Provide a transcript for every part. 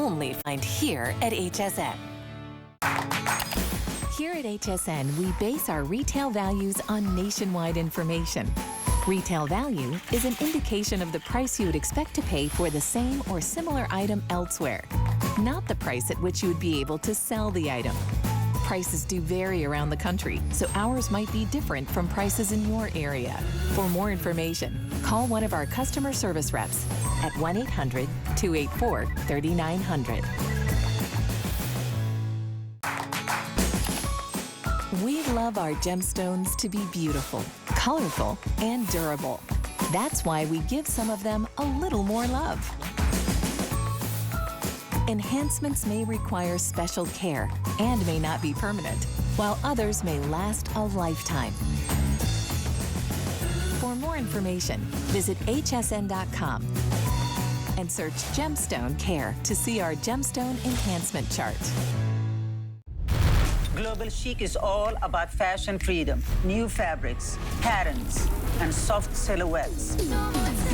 only find here at HSN. Here at HSN, we base our retail values on nationwide information. Retail value is an indication of the price you would expect to pay for the same or similar item elsewhere, not the price at which you would be able to sell the item. Prices do vary around the country, so ours might be different from prices in your area. For more information, call one of our customer service reps at 1-800-284-3900. We love our gemstones to be beautiful, colorful, and durable. That's why we give some of them a little more love. Enhancements may require special care and may not be permanent, while others may last a lifetime. For more information, visit hsn.com and search Gemstone Care to see our gemstone enhancement chart. Global Chic is all about fashion freedom, new fabrics, patterns, and soft silhouettes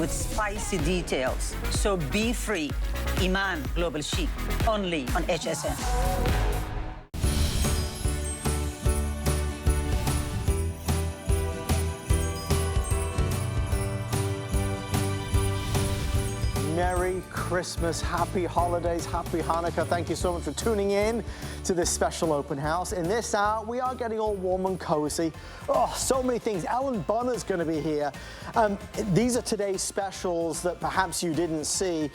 with spicy details. So be free. Iman Global Chic, only on HSN. Merry Christmas, happy holidays, happy Hanukkah. Thank you so much for tuning in to this special open house. In this hour, we are getting all warm and cozy. Oh, so many things. Ellen Bonner's going to be here. These are today's specials that perhaps you didn't see.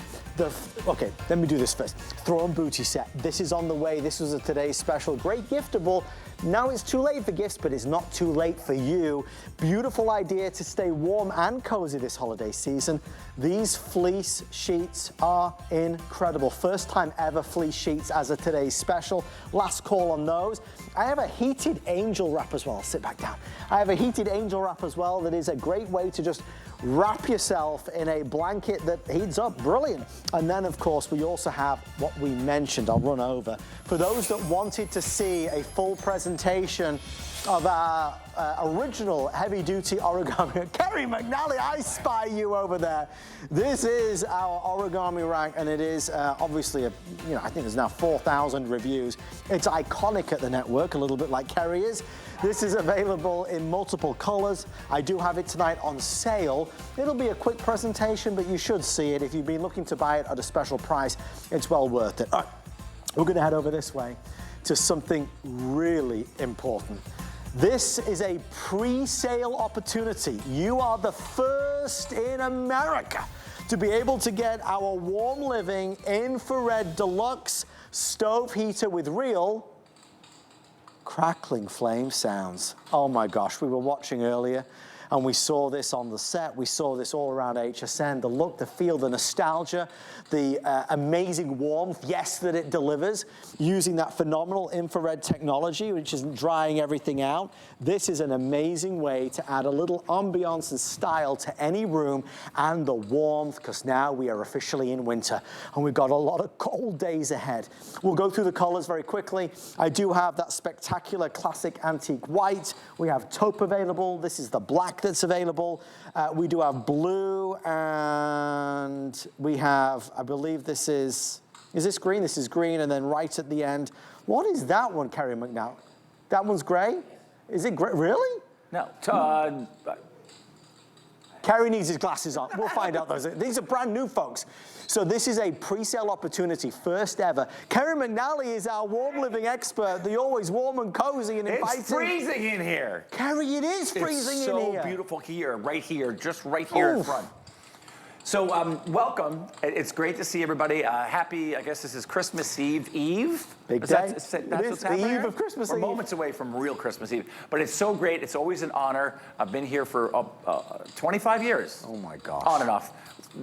Okay, let me do this first. Throw on booty set. This is on the way. This was a today's special. Great giftable. Now it's too late for gifts, but it's not too late for you. Beautiful idea to stay warm and cozy this holiday season. These fleece sheets are incredible. First time ever fleece sheets as a today's special. Last call on those. I have a heated angel wrap as well. I'll sit back down. I have a heated angel wrap as well that is a great way to just wrap yourself in a blanket that heats up. Brilliant. And then, of course, we also have what we mentioned. I'll run over. For those that wanted to see a full presentation of our original heavy-duty origami. Kerry McNally, I spy you over there. This is our origami rack, and it is obviously, I think there's now 4,000 reviews. It's iconic at the network, a little bit like Kerry is. This is available in multiple colors. I do have it tonight on sale. It'll be a quick presentation, but you should see it. If you've been looking to buy it at a special price, it's well worth it. All right, we're gonna head over this way to something really important. This is a pre-sale opportunity. You are the first in America to be able to get our Warm Living Infrared Deluxe Stove Heater with real crackling flame sounds. Oh my gosh, we were watching earlier and we saw this on the set. We saw this all around HSN. The look, the feel, the nostalgia, the amazing warmth, yes, that it delivers using that phenomenal infrared technology, which isn't drying everything out. This is an amazing way to add a little ambiance and style to any room, and the warmth, because now we are officially in winter and we've got a lot of cold days ahead. We'll go through the colors very quickly. I do have that spectacular classic antique white. We have taupe available. This is the black that's available. We do have blue, and we have, I believe this is this green? This is green, and then right at the end. What is that one, Kerry McNally? That one's gray? Is it gray? Really? No. Kerry needs his glasses on. We'll find out those. These are brand new, folks. So this is a pre-sale opportunity, first ever. Kerry McNally is our warm living expert, the always warm and cozy and inviting. It's freezing in here. Kerry, it is freezing in here. It's so beautiful here, just right here in front. So welcome. It's great to see everybody. Happy, I guess this is Christmas Eve. Big day. That's what's happening the eve here? of Christmas We're Eve. moments away from real Christmas Eve. But it's so great. It's always an honor. I've been here for 25 years. Oh my gosh. On and off,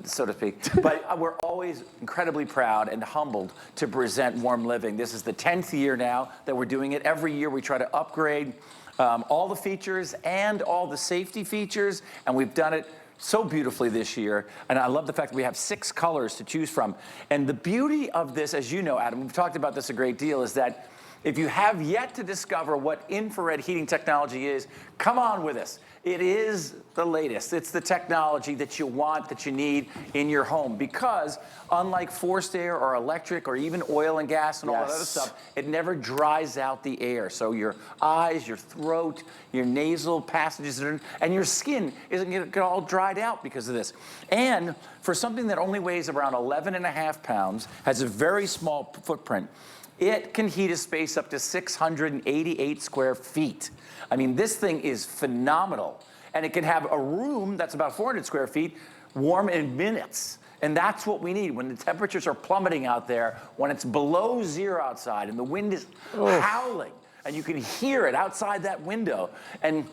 so to speak. But we're always incredibly proud and humbled to present Warm Living. This is the 10th year now that we're doing it. Every year we try to upgrade all the features and all the safety features, and we've done it so beautifully this year. And I love the fact that we have 6 colors to choose from. And the beauty of this, as you know, Adam, we've talked about this a great deal, is that If you have yet to discover what infrared heating technology is, come on with us. It is the latest. It's the technology that you want, that you need in your home, because unlike forced air or electric or even oil and gas and all that other stuff, it never dries out the air. So your eyes, your throat, your nasal passages, and your skin isn't going to get all dried out because of this. And for something that only weighs around 11.5 pounds, has a very small footprint, it can heat a space up to 688 square feet. I mean, this thing is phenomenal. And it can have a room that's about 400 square feet warm in minutes. And that's what we need when the temperatures are plummeting out there, when it's below zero outside and the wind is howling and you can hear it outside that window. And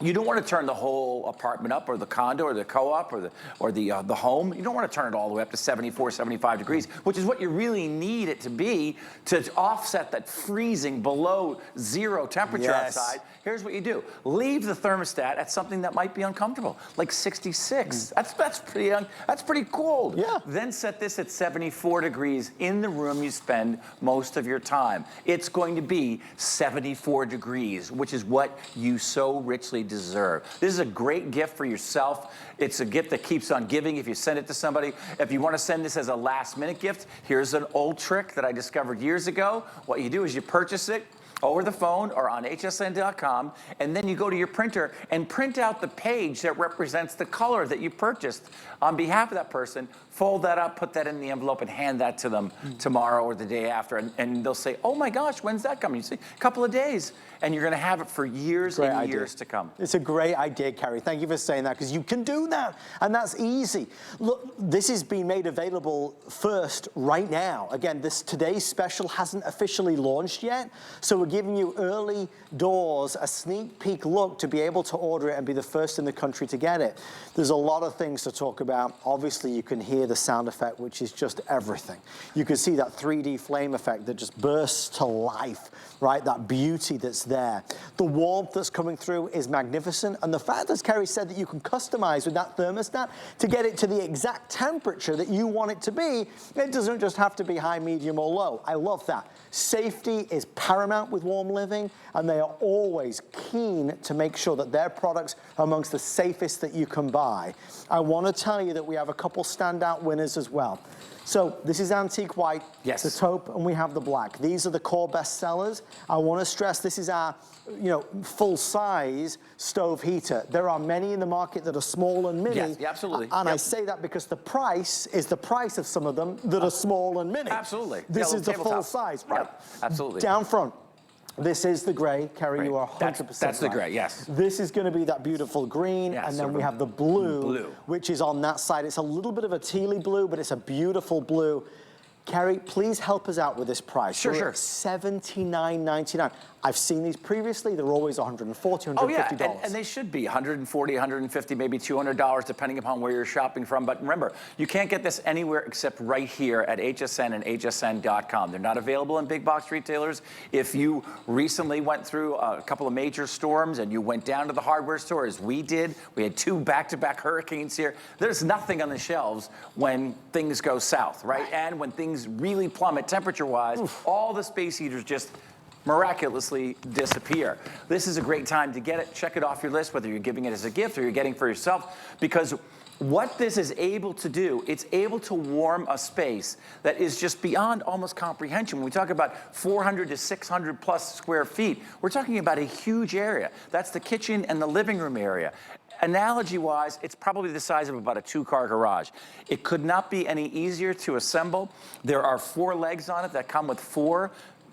you don't want to turn the whole apartment up, or the condo, or the co-op, or the home. You don't want to turn it all the way up to 74, 75 degrees, which is what you really need it to be to offset that freezing below zero temperature outside. Here's what you do. Leave the thermostat at something that might be uncomfortable, like 66. That's pretty cold. Yeah. Then set this at 74 degrees in the room you spend most of your time. It's going to be 74 degrees, which is what you so richly deserve. This is a great gift for yourself. It's a gift that keeps on giving if you send it to somebody. If you want to send this as a last-minute gift, here's an old trick that I discovered years ago. What you do is you purchase it over the phone or on hsn.com, and then you go to your printer and print out the page that represents the color that you purchased on behalf of that person, fold that up, put that in the envelope, and hand that to them tomorrow or the day after, and they'll say, oh my gosh, when's that coming? You say, a couple of days, and you're gonna have it for years and years to come. It's a great idea, Carrie. Thank you for saying that, because you can do that, and that's easy. Look, this has been made available first right now. Again, today's special hasn't officially launched yet, so we're giving you early doors, a sneak peek look to be able to order it and be the first in the country to get it. There's a lot of things to talk about. Obviously, you can hear the sound effect, which is just everything. You can see that 3D flame effect that just bursts to life, right? That beauty that's there. The warmth that's coming through is magnificent, and the fact, as Kerry said, that you can customize with that thermostat to get it to the exact temperature that you want it to be. It doesn't just have to be high, medium, or low. I love that. Safety is paramount with Warm Living, and they are always keen to make sure that their products are amongst the safest that you can buy. I want to tell you that we have a couple standout winners as well. So this is antique white, the taupe, and we have the black. These are the core best sellers. I want to stress this is our, full-size stove heater. There are many in the market that are small and mini. Yes, absolutely. And I say that because the price is the price of some of them that are small and mini. Absolutely. This is the full size, right? Yep, absolutely. Down front. This is the gray. Kerry, you are 100% That's the right. gray, yes. This is going to be that beautiful green, and then we have the blue, which is on that side. It's a little bit of a tealy blue, but it's a beautiful blue. Kerry, please help us out with this price. Sure. $79.99. I've seen these previously. They're always $140, $150. Oh, yeah, and they should be $140, $150, maybe $200, depending upon where you're shopping from. But remember, you can't get this anywhere except right here at HSN and hsn.com. They're not available in big box retailers. If you recently went through a couple of major storms and you went down to the hardware store, as we did, we had 2 back-to-back hurricanes here, there's nothing on the shelves when things go south, right? And when things really plummet temperature-wise, all the space heaters just miraculously disappear. This is a great time to get it. Check it off your list, whether you're giving it as a gift or you're getting for yourself, because what this is able to do, it's able to warm a space that is just beyond almost comprehension. When we talk about 400 to 600 plus square feet, we're talking about a huge area. That's the kitchen and the living room area. Analogy-wise, it's probably the size of about a 2-car garage. It could not be any easier to assemble. There are 4 legs on it that come with 4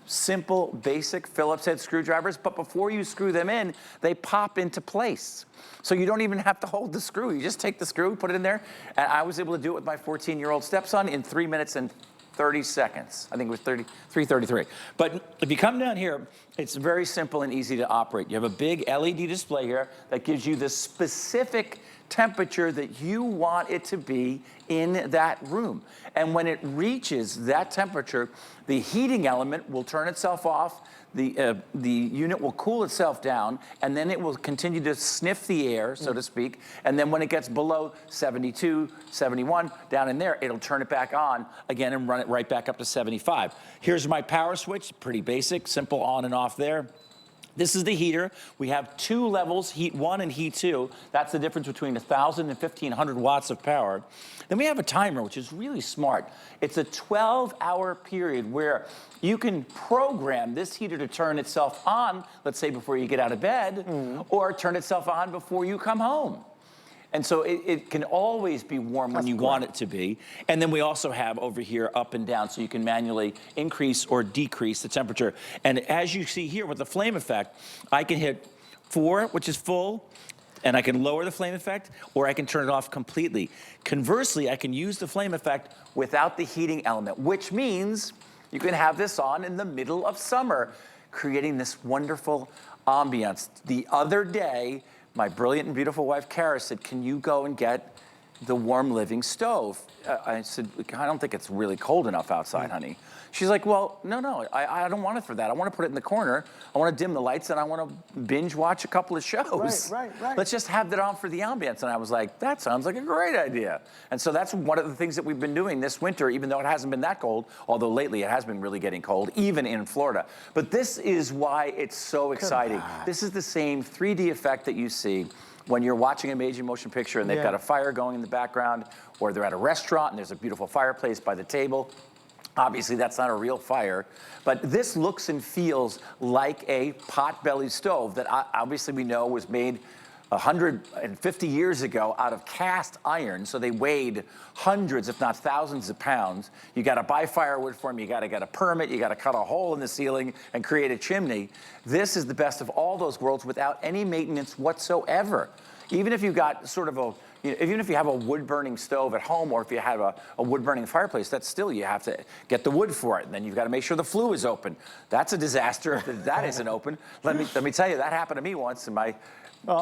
simple, basic Phillips head screwdrivers, but before you screw them in, they pop into place. So you don't even have to hold the screw. You just take the screw, put it in there, and I was able to do it with my 14-year-old stepson in 3 minutes and 30 seconds. I think it was 3:33. But if you come down here, it's very simple and easy to operate. You have a big LED display here that gives you the specific temperature that you want it to be in that room. And when it reaches that temperature, the heating element will turn itself off, the unit will cool itself down, and then it will continue to sniff the air, so to speak, and then when it gets below 72, 71, down in there, it'll turn it back on again and run it right back up to 75. Here's my power switch, pretty basic, simple on and off there. This is the heater. We have 2 levels, heat 1 and heat 2. That's the difference between 1,000 and 1,500 watts of power. Then we have a timer, which is really smart. It's a 12-hour period where you can program this heater to turn itself on, let's say before you get out of bed, or turn itself on before you come home. And so it can always be warm when you want it to be. And then we also have over here up and down, so you can manually increase or decrease the temperature. And as you see here with the flame effect, I can hit 4, which is full, and I can lower the flame effect, or I can turn it off completely. Conversely, I can use the flame effect without the heating element, which means you can have this on in the middle of summer, creating this wonderful ambiance. The other day, my brilliant and beautiful wife, Kara, said, can you go and get the Warm Living stove? I said, I don't think it's really cold enough outside, honey. She's like, well, no, I don't want it for that. I want to put it in the corner. I want to dim the lights, and I want to binge watch a couple of shows. Right. Let's just have that on for the ambience. And I was like, that sounds like a great idea. And so that's one of the things that we've been doing this winter, even though it hasn't been that cold, although lately it has been really getting cold, even in Florida. But this is why it's so exciting. This is the same 3D effect that you see when you're watching a major motion picture and they've got a fire going in the background, or they're at a restaurant and there's a beautiful fireplace by the table. Obviously, that's not a real fire, but this looks and feels like a pot-bellied stove that obviously we know was made 150 years ago out of cast iron, so they weighed hundreds, if not thousands of pounds. You gotta buy firewood for them, you gotta get a permit, you gotta cut a hole in the ceiling and create a chimney. This is the best of all those worlds without any maintenance whatsoever. Even if you got sort of even if you have a wood-burning stove at home, or if you have a wood-burning fireplace, that's still, you have to get the wood for it, and then you've got to make sure the flue is open. That's a disaster if that isn't open. Let me tell you, that happened to me once, and my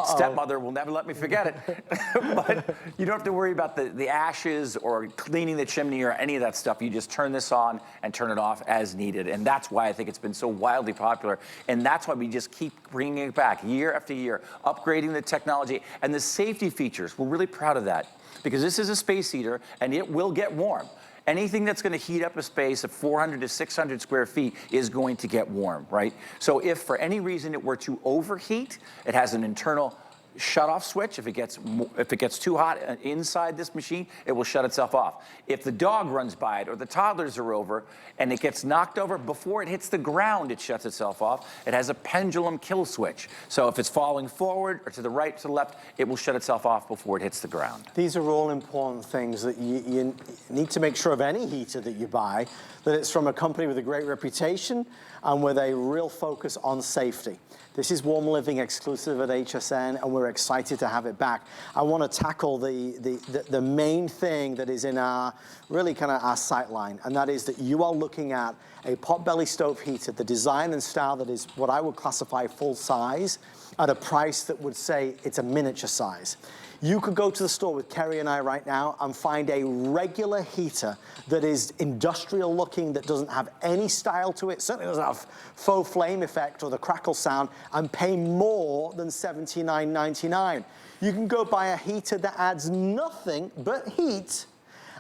stepmother will never let me forget it. But you don't have to worry about the ashes or cleaning the chimney or any of that stuff. You just turn this on and turn it off as needed. And that's why I think it's been so wildly popular. And that's why we just keep bringing it back year after year, upgrading the technology and the safety features. We're really proud of that, because this is a space heater and it will get warm. Anything that's going to heat up a space of 400 to 600 square feet is going to get warm, right? So if for any reason it were to overheat, it has an internal shut-off switch. If it gets too hot inside this machine, it will shut itself off. If the dog runs by it or the toddlers are over and it gets knocked over, before it hits the ground, it shuts itself off. It has a pendulum kill switch. So if it's falling forward or to the right, to the left, it will shut itself off before it hits the ground. These are all important things that you need to make sure of any heater that you buy, that it's from a company with a great reputation and with a real focus on safety. This is Warm Living exclusive at HSN, and we're excited to have it back. I want to tackle the main thing that is in our, really kind of our sight line, and that is that you are looking at a potbelly stove heater, the design and style that is what I would classify full size, at a price that would say it's a miniature size. You could go to the store with Kerry and I right now and find a regular heater that is industrial looking, that doesn't have any style to it, certainly doesn't have faux flame effect or the crackle sound, and pay more than $79.99. You can go buy a heater that adds nothing but heat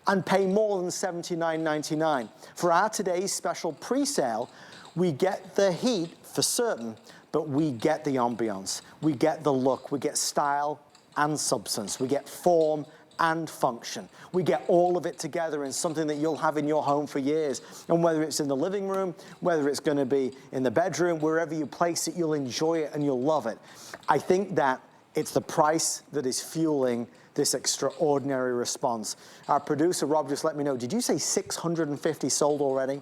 and pay more than $79.99. For our today's special pre-sale, we get the heat for certain, but we get the ambiance, we get the look, we get style and substance, we get form and function. We get all of it together in something that you'll have in your home for years. And whether it's in the living room, whether it's going to be in the bedroom, wherever you place it, you'll enjoy it and you'll love it. I think that it's the price that is fueling this extraordinary response. Our producer, Rob, just let me know, did you say 650 sold already?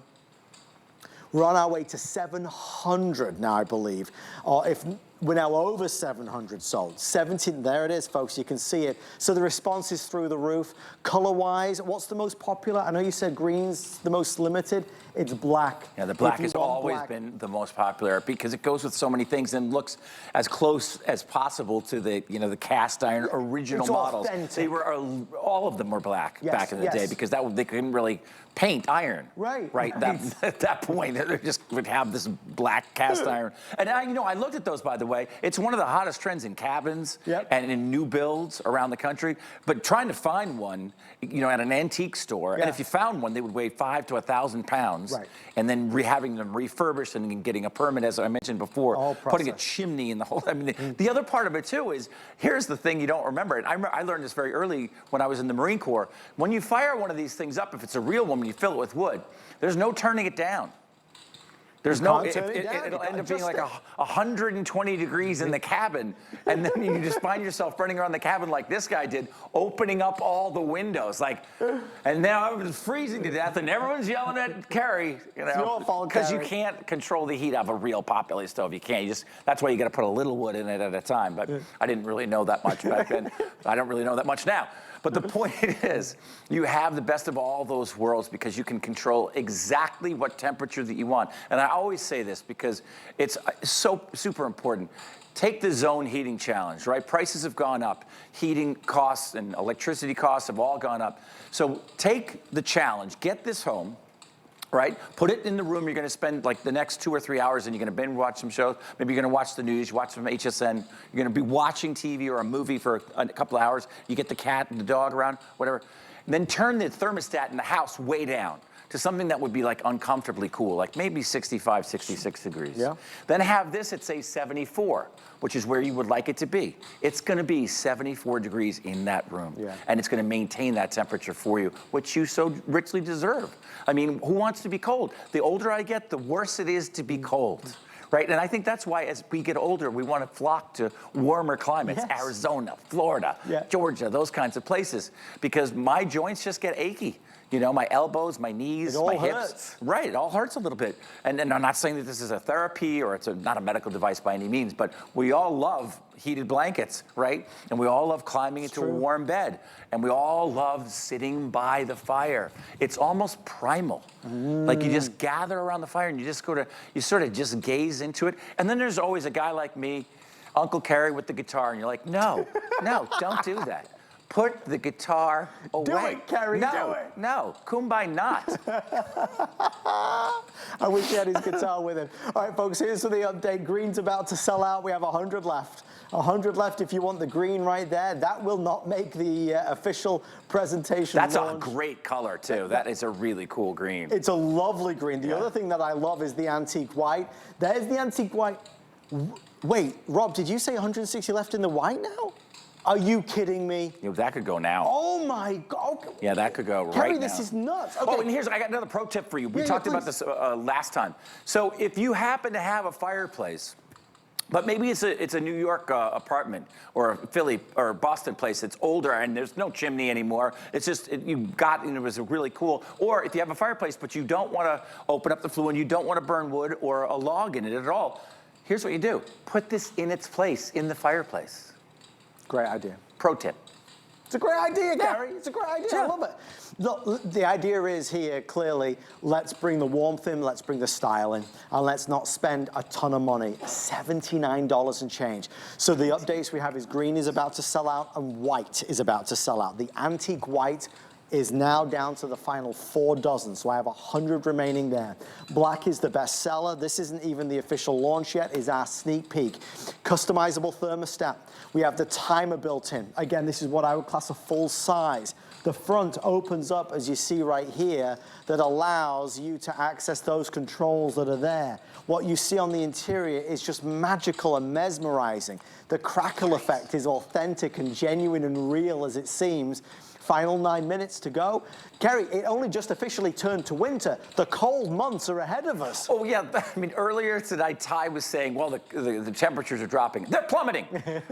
We're on our way to 700 now, I believe. Or if We're now over 700 sold. 17, there it is, folks. You can see it. So the response is through the roof. Color-wise, what's the most popular? I know you said green's the most limited. It's black. Yeah, the black has always been the most popular because it goes with so many things and looks as close as possible to the, the cast iron original models. Authentic. They were all of them were black back in the day because they couldn't really paint iron. Right. At that point, they just would have this black cast iron. And I looked at those, by the way. It's one of the hottest trends in cabins and in new builds around the country. But trying to find one, at an antique store, and if you found one, they would weigh 5 to 1,000 pounds. Right. And then having them refurbished and getting a permit, as I mentioned before, putting a chimney in the whole. I mean, the other part of it too is here's the thing you don't remember. And I learned this very early when I was in the Marine Corps. When you fire one of these things up, if it's a real one, you fill it with wood. There's no turning it down. There's no, it'll end up being like 120 degrees in the cabin, and then you just find yourself running around the cabin like this guy did, opening up all the windows, and now I was freezing to death, and everyone's yelling at Carrie, because you can't control the heat of a real pot-belly stove. You can't. That's why you got to put a little wood in it at a time. But I didn't really know that much back then. I don't really know that much now. But the point is, you have the best of all those worlds because you can control exactly what temperature that you want. And I always say this because it's so super important. Take the zone heating challenge, right? Prices have gone up. Heating costs and electricity costs have all gone up. So take the challenge, get this home, right? Put it in the room. You're going to spend like the next 2 or 3 hours and you're going to binge watch some shows. Maybe you're going to watch the news, watch some HSN. You're going to be watching TV or a movie for a couple of hours. You get the cat and the dog around, whatever. And then turn the thermostat in the house way down to something that would be like uncomfortably cool, like maybe 65, 66 degrees. Yeah. Then have this at say 74, which is where you would like it to be. It's going to be 74 degrees in that room. Yeah. And it's going to maintain that temperature for you, which you so richly deserve. I mean, who wants to be cold? The older I get, the worse it is to be cold. Right? And I think that's why as we get older, we want to flock to warmer climates, Arizona, Florida, Georgia, those kinds of places, because my joints just get achy. My elbows, my knees, my hips. Hurts. Right, it all hurts a little bit. And I'm not saying that this is a therapy or it's not a medical device by any means, but we all love heated blankets, right? And we all love climbing into a warm bed. And we all love sitting by the fire. It's almost primal. Like you just gather around the fire and you sort of just gaze into it. And then there's always a guy like me, Uncle Carrie with the guitar, and you're like, no, don't do that. Put the guitar away. Do it, Carrie, do it. No, kumbaya not. I wish he had his guitar with him. All right, folks, here's the update. Green's about to sell out. We have 100 left. 100 left if you want the green right there. That will not make the official presentation That's launch. A great color, too. That is a really cool green. It's a lovely green. The other thing that I love is the antique white. There's the antique white. Wait, Rob, did you say 160 left in the white now? Are you kidding me? That could go now. Oh my God. Yeah, that could go Carrie, right now. this is nuts. Okay. Oh, and I got another pro tip for you. We talked about this last time. So if you happen to have a fireplace, but maybe it's a New York apartment or a Philly or Boston place that's older and there's no chimney anymore. It's just, it was really cool. Or if you have a fireplace, but you don't want to open up the flue and you don't want to burn wood or a log in it at all, here's what you do. Put this in its place in the fireplace. Great idea. Pro tip. It's a great idea, Gary. It's a great idea. I love it. Look, the idea is here, clearly, let's bring the warmth in, let's bring the style in, and let's not spend a ton of money. $79 and change. So the updates we have is green is about to sell out and white is about to sell out. The antique white is now down to the final 4 dozen, so I have 100 remaining there. Black is the best seller. This isn't even the official launch yet, is our sneak peek. Customizable thermostat. We have the timer built in. Again, this is what I would class a full size. The front opens up, as you see right here, that allows you to access those controls that are there. What you see on the interior is just magical and mesmerizing. The crackle effect is authentic and genuine and real as it seems. Final 9 minutes to go. Kerry, it only just officially turned to winter. The cold months are ahead of us. Oh, yeah. I mean, earlier tonight, Ty was saying, well, the temperatures are dropping. They're plummeting,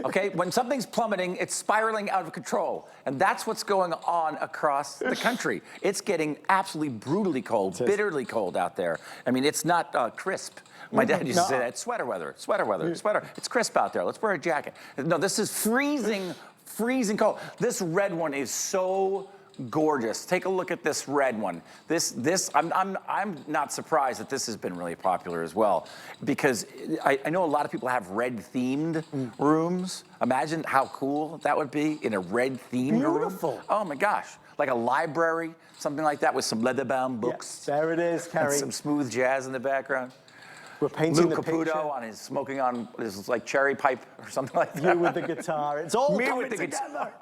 okay? When something's plummeting, it's spiraling out of control. And that's what's going on across the country. It's getting absolutely brutally cold, bitterly cold out there. I mean, it's not crisp. My dad used to say that, it's sweater weather, sweater weather, sweater. It's crisp out there. Let's wear a jacket. No, this is freezing, freezing cold. This red one is so gorgeous. Take a look at this red one. I'm not surprised that this has been really popular as well, because I know a lot of people have red themed rooms. Imagine how cool that would be in a red themed room. Beautiful. Oh my gosh. Like a library, something like that with some leather-bound books. Yeah, there it is, Kerry. And some smooth jazz in the background. We're painting Luke the Caputo picture. on his smoking on his like cherry pipe or something like that. You with the guitar. It's all Me coming with the together.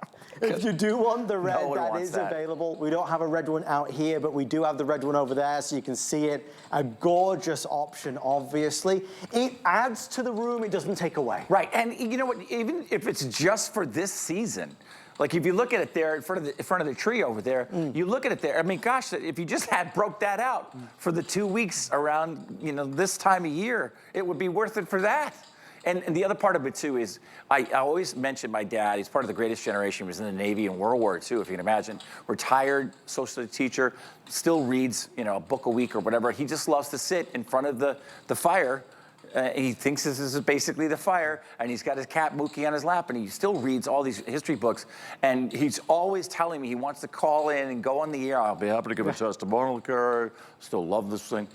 If you do want the red, that is available. We don't have a red one out here, but we do have the red one over there, so you can see it. A gorgeous option, obviously. It adds to the room, it doesn't take away. Right, and you know what, even if it's just for this season, like if you look at it there in front of the tree over there, you look at it there, I mean, gosh, if you just broke that out for the 2 weeks around, you know, this time of year, it would be worth it for that. And the other part of it too is, I always mention my dad. He's part of the greatest generation. He was in the Navy in World War II, if you can imagine. Retired social teacher, still reads, you know, a book a week or whatever. He just loves to sit in front of the fire. He thinks this is basically the fire, and he's got his cat Mookie on his lap, and he still reads all these history books. And he's always telling me he wants to call in and go on the air. I'll be happy to give a testimonial, Kerry. Still love this thing.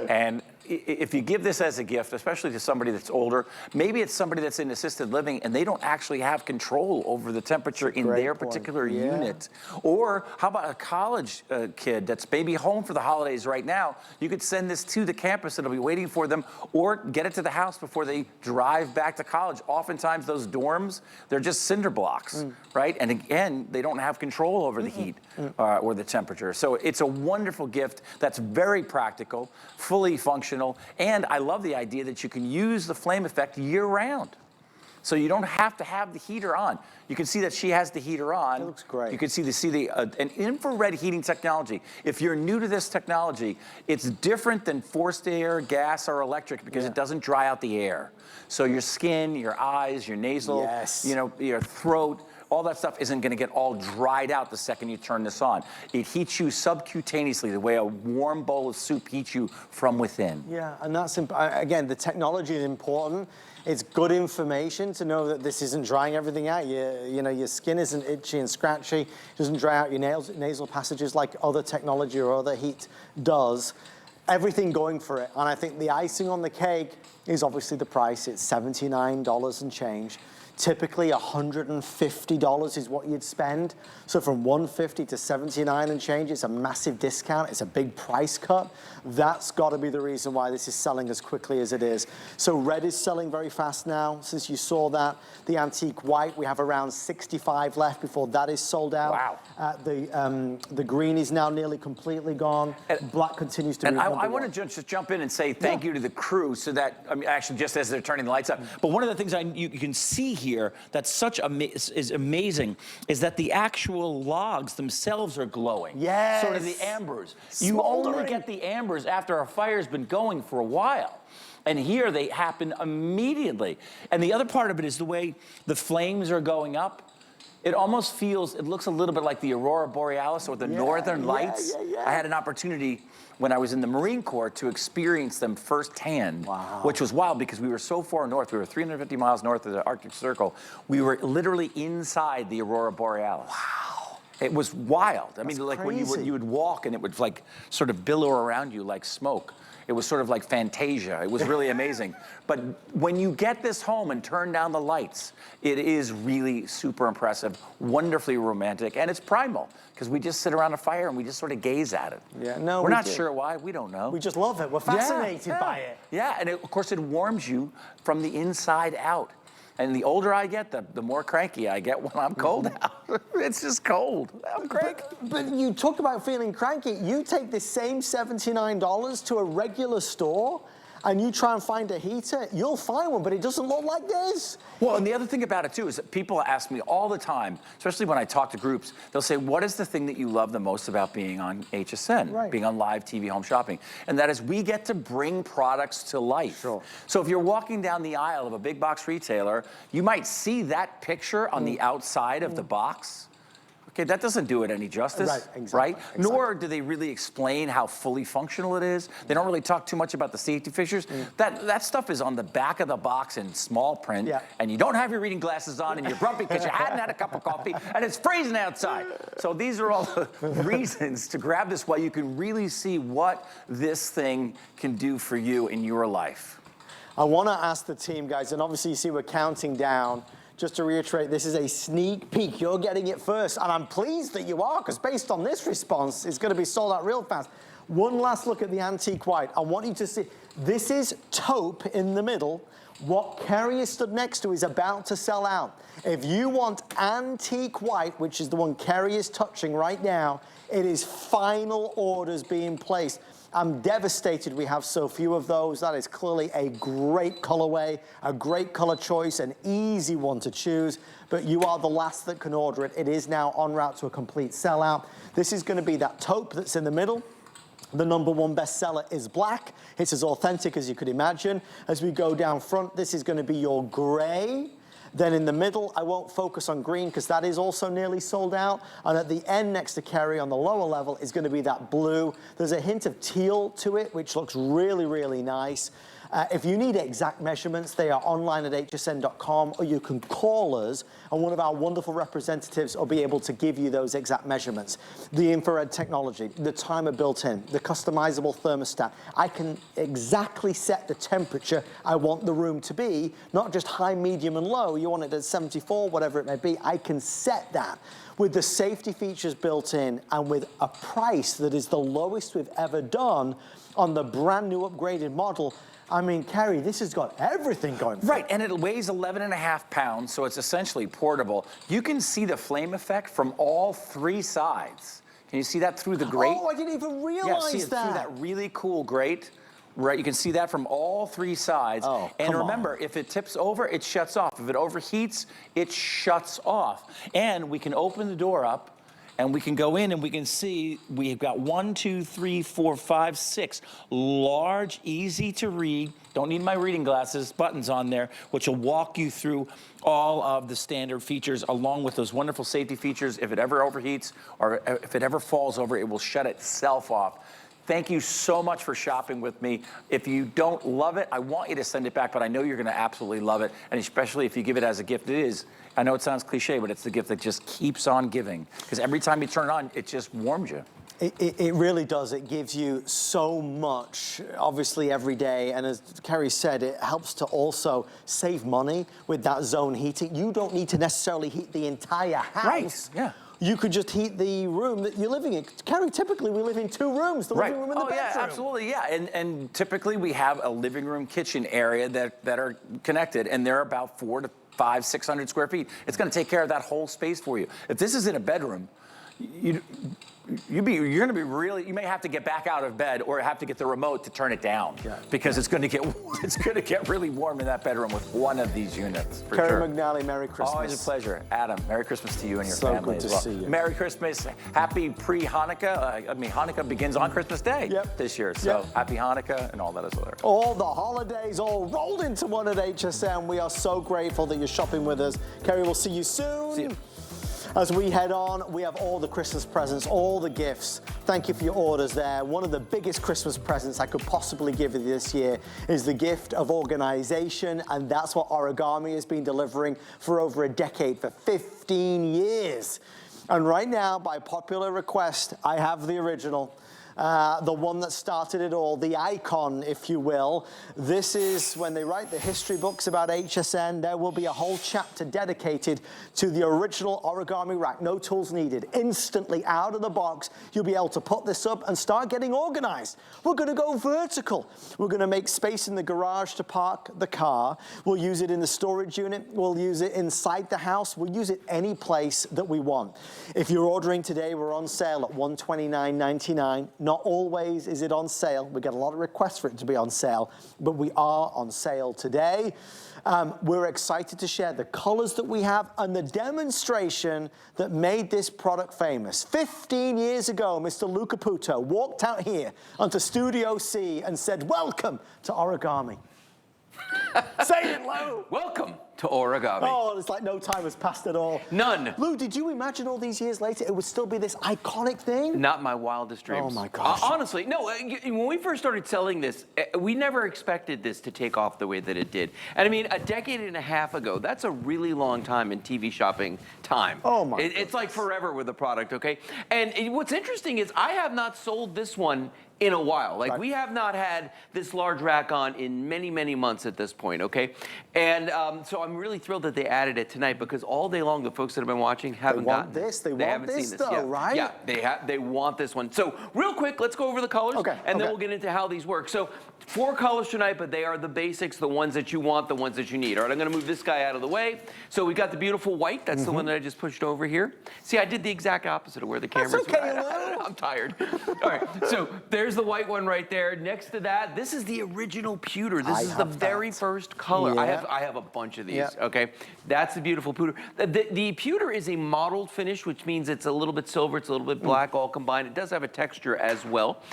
And if you give this as a gift, especially to somebody that's older, maybe it's somebody that's in assisted living and they don't actually have control over the temperature in their particular unit. Or how about a college kid that's maybe home for the holidays right now? You could send this to the campus, it'll be waiting for them, or get it to the house before they drive back to college. Oftentimes those dorms, they're just cinder blocks, right? And again, they don't have control over the heat or the temperature. So it's a wonderful gift that's very practical, fully functional. And I love the idea that you can use the flame effect year-round. So you don't have to have the heater on. You can see that she has the heater on. That looks great. You can see an infrared heating technology. If you're new to this technology, it's different than forced air, gas, or electric because it doesn't dry out the air. So your skin, your eyes, your nasal, you know, your throat, all that stuff isn't going to get all dried out the second you turn this on. It heats you subcutaneously the way a warm bowl of soup heats you from within. Yeah, and that's, again, the technology is important. It's good information to know that this isn't drying everything out. You know, your skin isn't itchy and scratchy. It doesn't dry out your nasal passages like other technology or other heat does. Everything going for it. And I think the icing on the cake is obviously the price. It's $79 and change. Typically $150 is what you'd spend. So from $150 to $79 and change, it's a massive discount. It's a big price cut. That's got to be the reason why this is selling as quickly as it is. So red is selling very fast now. Since you saw that, the antique white, we have around 65 left before that is sold out. Wow. The green is now nearly completely gone. Black continues to be number one. I want to just jump in and say thank you to the crew, so that, I mean, actually just as they're turning the lights up. But one of the things you can see here that's is amazing is that the actual logs themselves are glowing. Yes. Sort of the ambers. You only get the ambers after a fire's been going for a while. And here they happen immediately. And the other part of it is the way the flames are going up. It almost feels, it looks a little bit like the Aurora Borealis or the Northern Lights. I had an opportunity when I was in the Marine Corps to experience them firsthand, which was wild because we were so far north. We were 350 miles north of the Arctic Circle. We were literally inside the Aurora Borealis. Wow. It was wild. I mean, like when you would walk and it would like sort of billow around you like smoke. It was sort of like Fantasia. It was really amazing. But when you get this home and turn down the lights, it is really super impressive, wonderfully romantic, and it's primal because we just sit around a fire and we just sort of gaze at it. Yeah, no, we're not sure why. We don't know. We just love it. We're fascinated by it. Yeah, and of course it warms you from the inside out. And the older I get, the more cranky I get when I'm cold out. It's just cold. I'm cranky. But you talk about feeling cranky. You take the same $79 to a regular store, and you try and find a heater, you'll find one, but it doesn't look like this. Well, and the other thing about it too is that people ask me all the time, especially when I talk to groups, they'll say, what is the thing that you love the most about being on HSN, Right. being on live TV home shopping? And that is we get to bring products to life. Sure. So if you're walking down the aisle of a big box retailer, you might see that picture on the outside of the box. Okay, that doesn't do it any justice, Right, exactly, right? exactly. Nor do they really explain how fully functional it is. They don't really talk too much about the safety features. That stuff is on the back of the box in small print, Yeah. and you don't have your reading glasses on, and you're grumpy because you hadn't had a cup of coffee, and it's freezing outside. So these are all the reasons to grab this while you can really see what this thing can do for you in your life. I want to ask the team, guys, and obviously you see we're counting down. Just to reiterate, this is a sneak peek. You're getting it first, and I'm pleased that you are, because based on this response, it's going to be sold out real fast. One last look at the antique white. I want you to see, this is taupe in the middle. What Kerry is stood next to is about to sell out. If you want antique white, which is the one Kerry is touching right now, it is final orders being placed. I'm devastated we have so few of those. That is clearly a great colorway, a great color choice, an easy one to choose, but you are the last that can order it. It is now en route to a complete sellout. This is going to be that taupe that's in the middle. The #1 bestseller is black. It's as authentic as you could imagine. As we go down front, this is going to be your gray. Then in the middle, I won't focus on green because that is also nearly sold out. And at the end next to Kerry on the lower level is going to be that blue. There's a hint of teal to it, which looks really, really nice. If you need exact measurements, they are online at hsn.com, or you can call us, and one of our wonderful representatives will be able to give you those exact measurements. The infrared technology, the timer built in, the customizable thermostat. I can exactly set the temperature I want the room to be, not just high, medium, and low. You want it at 74, whatever it may be. I can set that. With the safety features built in and with a price that is the lowest we've ever done on the brand new upgraded model, I mean, Kerry, this has got everything going for it. Right, and it weighs 11.5 pounds, so it's essentially portable. You can see the flame effect from all three sides. Can you see that through the grate? Oh, I didn't even realize see it that. through that really cool grate. Right, you can see that from all three sides. Oh, and come remember, on. if it tips over, it shuts off. If it overheats, it shuts off. And we can open the door up, and we can go in and we can see we've got 1, 2, 3, 4, 5, 6 large, easy to read, don't need my reading glasses, buttons on there, which will walk you through all of the standard features along with those wonderful safety features. If it ever overheats or if it ever falls over, it will shut itself off. Thank you so much for shopping with me. If you don't love it, I want you to send it back, but I know you're gonna absolutely love it, and especially if you give it as a gift. It is, I know it sounds cliche, but it's the gift that just keeps on giving, because every time you turn it on, it just warms you. It really does. It gives you so much, obviously, every day. And as Kerry said, it helps to also save money with that zone heating. You don't need to necessarily heat the entire house. Right, yeah. You could just heat the room that you're living in. Kerry, typically we live in 2 rooms, the living room and the bedroom. Yeah, absolutely, yeah. And typically we have a living room kitchen area that are connected, and they're about 400 to 500, 600 square feet. It's gonna take care of that whole space for you. If this is in a bedroom, you're gonna be really, you may have to get back out of bed or have to get the remote to turn it down, because it's gonna get really warm in that bedroom with one of these units, for Kerry sure. McNally, Merry Christmas. Always a pleasure. Adam, Merry Christmas to you and your So family good to as well. see you. Merry Christmas, happy pre-Hanukkah. I mean, Hanukkah begins on Christmas Day this year, so happy Hanukkah and all that as well. All the holidays all rolled into one at HSN. We are so grateful that you're shopping with us. Kerry, we'll see you soon. See you. As we head on, we have all the Christmas presents, all the gifts. Thank you for your orders there. One of the biggest Christmas presents I could possibly give you this year is the gift of organization, and that's what Origami has been delivering for over a decade, for 15 years. And right now, by popular request, I have the original. The one that started it all, the icon, if you will. This is when they write the history books about HSN, there will be a whole chapter dedicated to the original origami rack. No tools needed. Instantly out of the box, you'll be able to put this up and start getting organized. We're gonna go vertical. We're gonna make space in the garage to park the car. We'll use it in the storage unit. We'll use it inside the house. We'll use it any place that we want. If you're ordering today, we're on sale at $129.99. Not always is it on sale. We get a lot of requests for it to be on sale, but we are on sale today. We're excited to share the colors that we have and the demonstration that made this product famous. 15 years ago, Mr. Lou Caputo walked out here onto Studio C and said, "Welcome to origami." Say it, Lou. Welcome to origami. Oh, it's like no time has passed at all. None. Lou, did you imagine all these years later it would still be this iconic thing? Not my wildest dreams. Oh my gosh. Honestly, no, when we first started selling this, we never expected this to take off the way that it did. And I mean, a decade and a half ago, that's a really long time in TV shopping time. Oh my It's like forever with the product, okay? And what's interesting is I have not sold this one in a while. Like, we have not had this large rack on in many, many months at this point, okay? And so I'm really thrilled that they added it tonight, because all day long, the folks that have been watching haven't gotten this. They haven't want seen this though, yet. right? Yeah, they want this one. So real quick, let's go over the colors, and then we'll get into how these work. So 4 colors tonight, but they are the basics, the ones that you want, the ones that you need. All right, I'm gonna move this guy out of the way. So we got the beautiful white. That's the one that I just pushed over here. See, I did the exact opposite of where the cameras That's okay, were. I'm tired. All right, so there's the white one right there. Next to that, this is the original pewter. This is the very first color. Yeah. I have a bunch of these, okay? That's the beautiful pewter. The pewter is a mottled finish, which means it's a little bit silver, it's a little bit black, all combined. It does have a texture as well.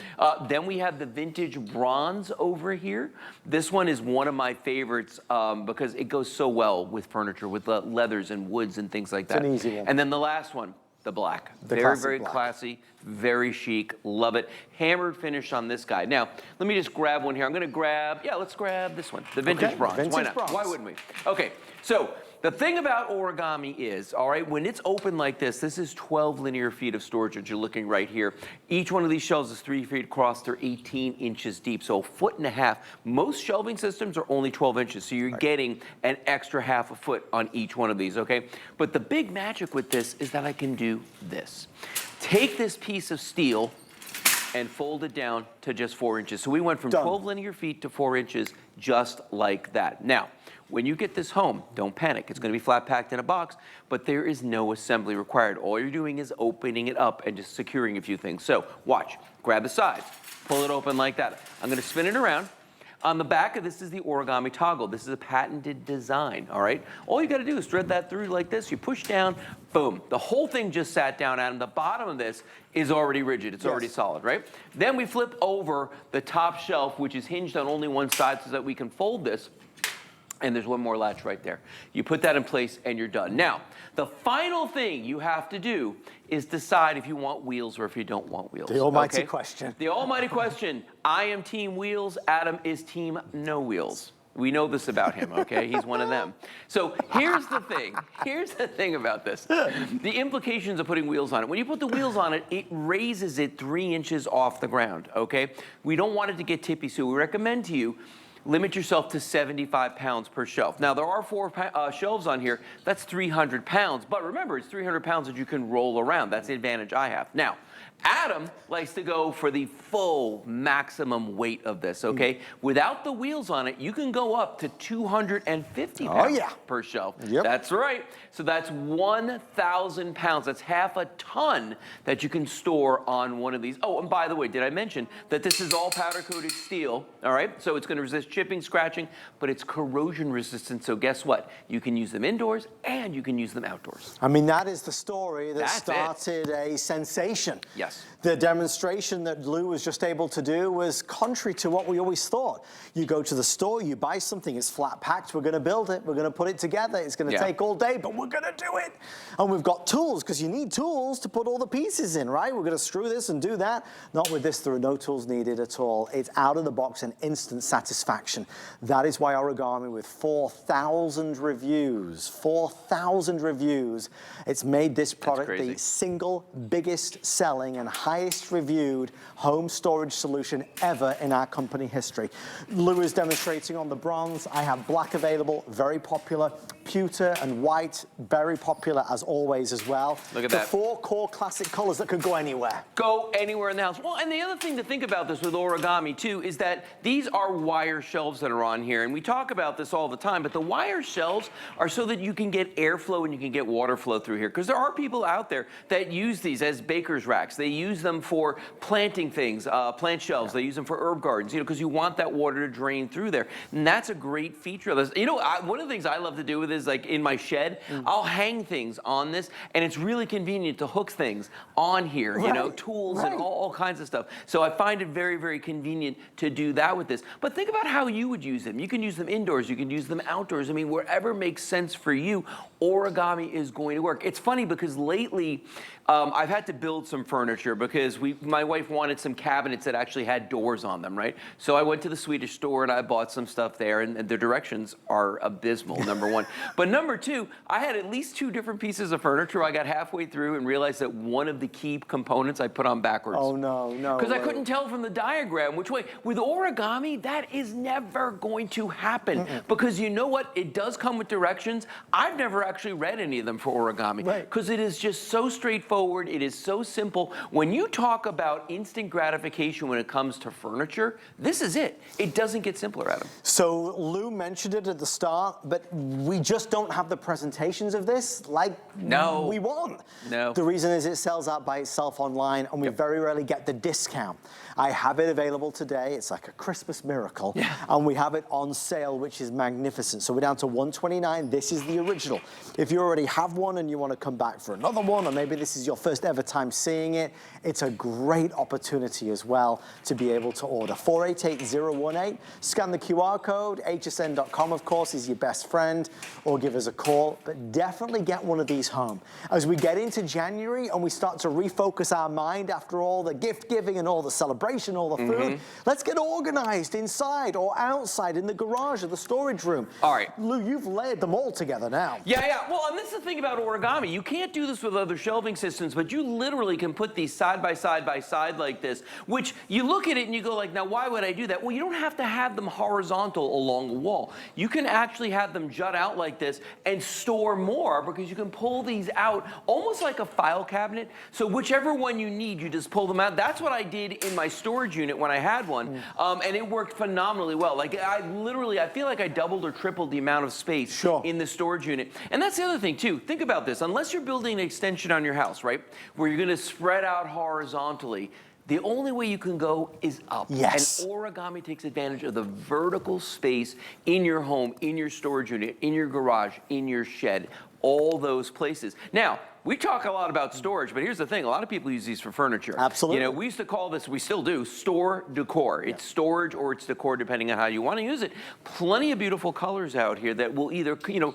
Then we have the vintage bronze over here. This one is one of my favorites because it goes so well with furniture, with leathers and woods and things like that. It's an easy one. And then the last one, the black. The very, classic very black. classy, very chic, love it. Hammered finish on this guy. Now, let me just grab one here. I'm gonna grab, let's grab this one, the vintage bronze. Vintage Why not? bronze. Why wouldn't we? Okay, so the thing about origami is, all right, when it's open like this is 12 linear feet of storage that you're looking right here. Each one of these shelves is 3 feet across, they're 18 inches deep, so 1.5 feet. Most shelving systems are only 12 inches, so you're getting an extra ½ a foot on each one of these, okay? But the big magic with this is that I can do this. Take this piece of steel and fold it down to just 4 inches. So we went from 12 linear feet to 4 inches, just like that. Now, when you get this home, don't panic. It's gonna be flat packed in a box, but there is no assembly required. All you're doing is opening it up and just securing a few things. So watch, grab the sides, pull it open like that. I'm gonna spin it around. On the back of this is the origami toggle. This is a patented design, all right? All you gotta do is thread that through like this. You push down, boom. The whole thing just sat down, and the bottom of this is already rigid. It's already solid, right? Then we flip over the top shelf, which is hinged on only one side so that we can fold this. And there's one more latch right there. You put that in place and you're done. Now, the final thing you have to do is decide if you want wheels or if you don't want wheels. The almighty question. The almighty question. I am team wheels. Adam is team no wheels. We know this about him, okay? He's one of them. So here's the thing. Here's the thing about this. The implications of putting wheels on it. When you put the wheels on it, it raises it 3 inches off the ground, okay? We don't want it to get tippy, so we recommend to you limit yourself to 75 pounds per shelf. Now, there are 4 shelves on here. That's 300 pounds. But remember, it's 300 pounds that you can roll around. That's the advantage I have. Now, Adam likes to go for the full maximum weight of this, okay? Without the wheels on it, you can go up to 250 pounds per shelf. That's right. So that's 1,000 pounds. That's ½ a ton that you can store on one of these. Oh, and by the way, did I mention that this is all powder-coated steel, all right? So it's gonna resist chipping, scratching, but it's corrosion resistant. So guess what? You can use them indoors and you can use them outdoors. I mean, that is the story that started a sensation. Yes. The demonstration that Lou was just able to do was contrary to what we always thought. You go to the store, you buy something, it's flat packed, we're gonna build it, we're gonna put it together, it's gonna take all day, but we're gonna do it. And we've got tools, because you need tools to put all the pieces in, right? We're gonna screw this and do that. Not with this, there are no tools needed at all. It's out of the box and instant satisfaction. That is why origami, with 4,000 reviews, 4,000 reviews, it's made this product the single biggest selling and highest reviewed home storage solution ever in our company history. Lou is demonstrating on the bronze. I have black available, very popular. Pewter and white, very popular as always as well. Look at that. The 4 core classic colors that could go anywhere. Go anywhere in the house. Well, and the other thing to think about this with origami too is that these are wire shelves that are on here, and we talk about this all the time, but the wire shelves are so that you can get airflow and you can get water flow through here, because there are people out there that use these as baker's racks. They They use them for planting things, plant shelves. They use them for herb gardens, you know, because you want that water to drain through there. And that's a great feature of this. You know, one of the things I love to do with is, like, in my shed, I'll hang things on this, and it's really convenient to hook things on here, you know, tools and all kinds of stuff. So I find it very, very convenient to do that with this. But think about how you would use them. You can use them indoors, you can use them outdoors. I mean, wherever makes sense for you, origami is going to work. It's funny because lately, I've had to build some furniture because my wife wanted some cabinets that actually had doors on them, right? So I went to the Swedish store and I bought some stuff there, and the directions are abysmal, number one. But number two, I had at least 2 different pieces of furniture. I got halfway through and realized that one of the key components I put on backwards. Oh, no. Because I couldn't tell from the diagram which way. With origami, that is never going to happen. Because you know what? It does come with directions. I've never actually read any of them for origami. Because it is just so straightforward. It is so simple. When you talk about instant gratification when it comes to furniture, this is it. It doesn't get simpler, Adam. So Lou mentioned it at the start, but we just don't have the presentations of this like we want. The reason is it sells out by itself online, and we very rarely get the discount. I have it available today. It's like a Christmas miracle. And we have it on sale, which is magnificent. So we're down to $129. This is the original. If you already have one and you want to come back for another one, or maybe this is your first ever time seeing it, it's a great opportunity as well to be able to order. 488018. Scan the QR code. hsn.com, of course, is your best friend, or give us a call. But definitely get one of these home. As we get into January and we start to refocus our mind after all the gift giving and all the celebration, all the food, let's get organized inside or outside in the garage or the storage room. All right. Lou, you've layered them all together now. Well, and this is the thing about origami. You can't do this with other shelving systems, but you literally can put these side by side like this, which you look at it and you go like, now why would I do that? Well, you don't have to have them horizontal along the wall. You can actually have them jut out like this and store more, because you can pull these out almost like a file cabinet. So whichever one you need, you just pull them out. That's what I did in my storage unit when I had one, and it worked phenomenally well. Like, I feel like I doubled or tripled the amount of space in the storage unit. And that's the other thing too. Think about this. Unless you're building an extension on your house, right, where you're going to spread out horizontally, the only way you can go is up. And origami takes advantage of the vertical space in your home, in your storage unit, in your garage, in your shed, all those places. Now, we talk a lot about storage, but here's the thing. A lot of people use these for furniture. Absolutely. You know, we used to call this, we still do, store decor. It's storage or it's decor, depending on how you want to use it. Plenty of beautiful colors out here that will either, you know,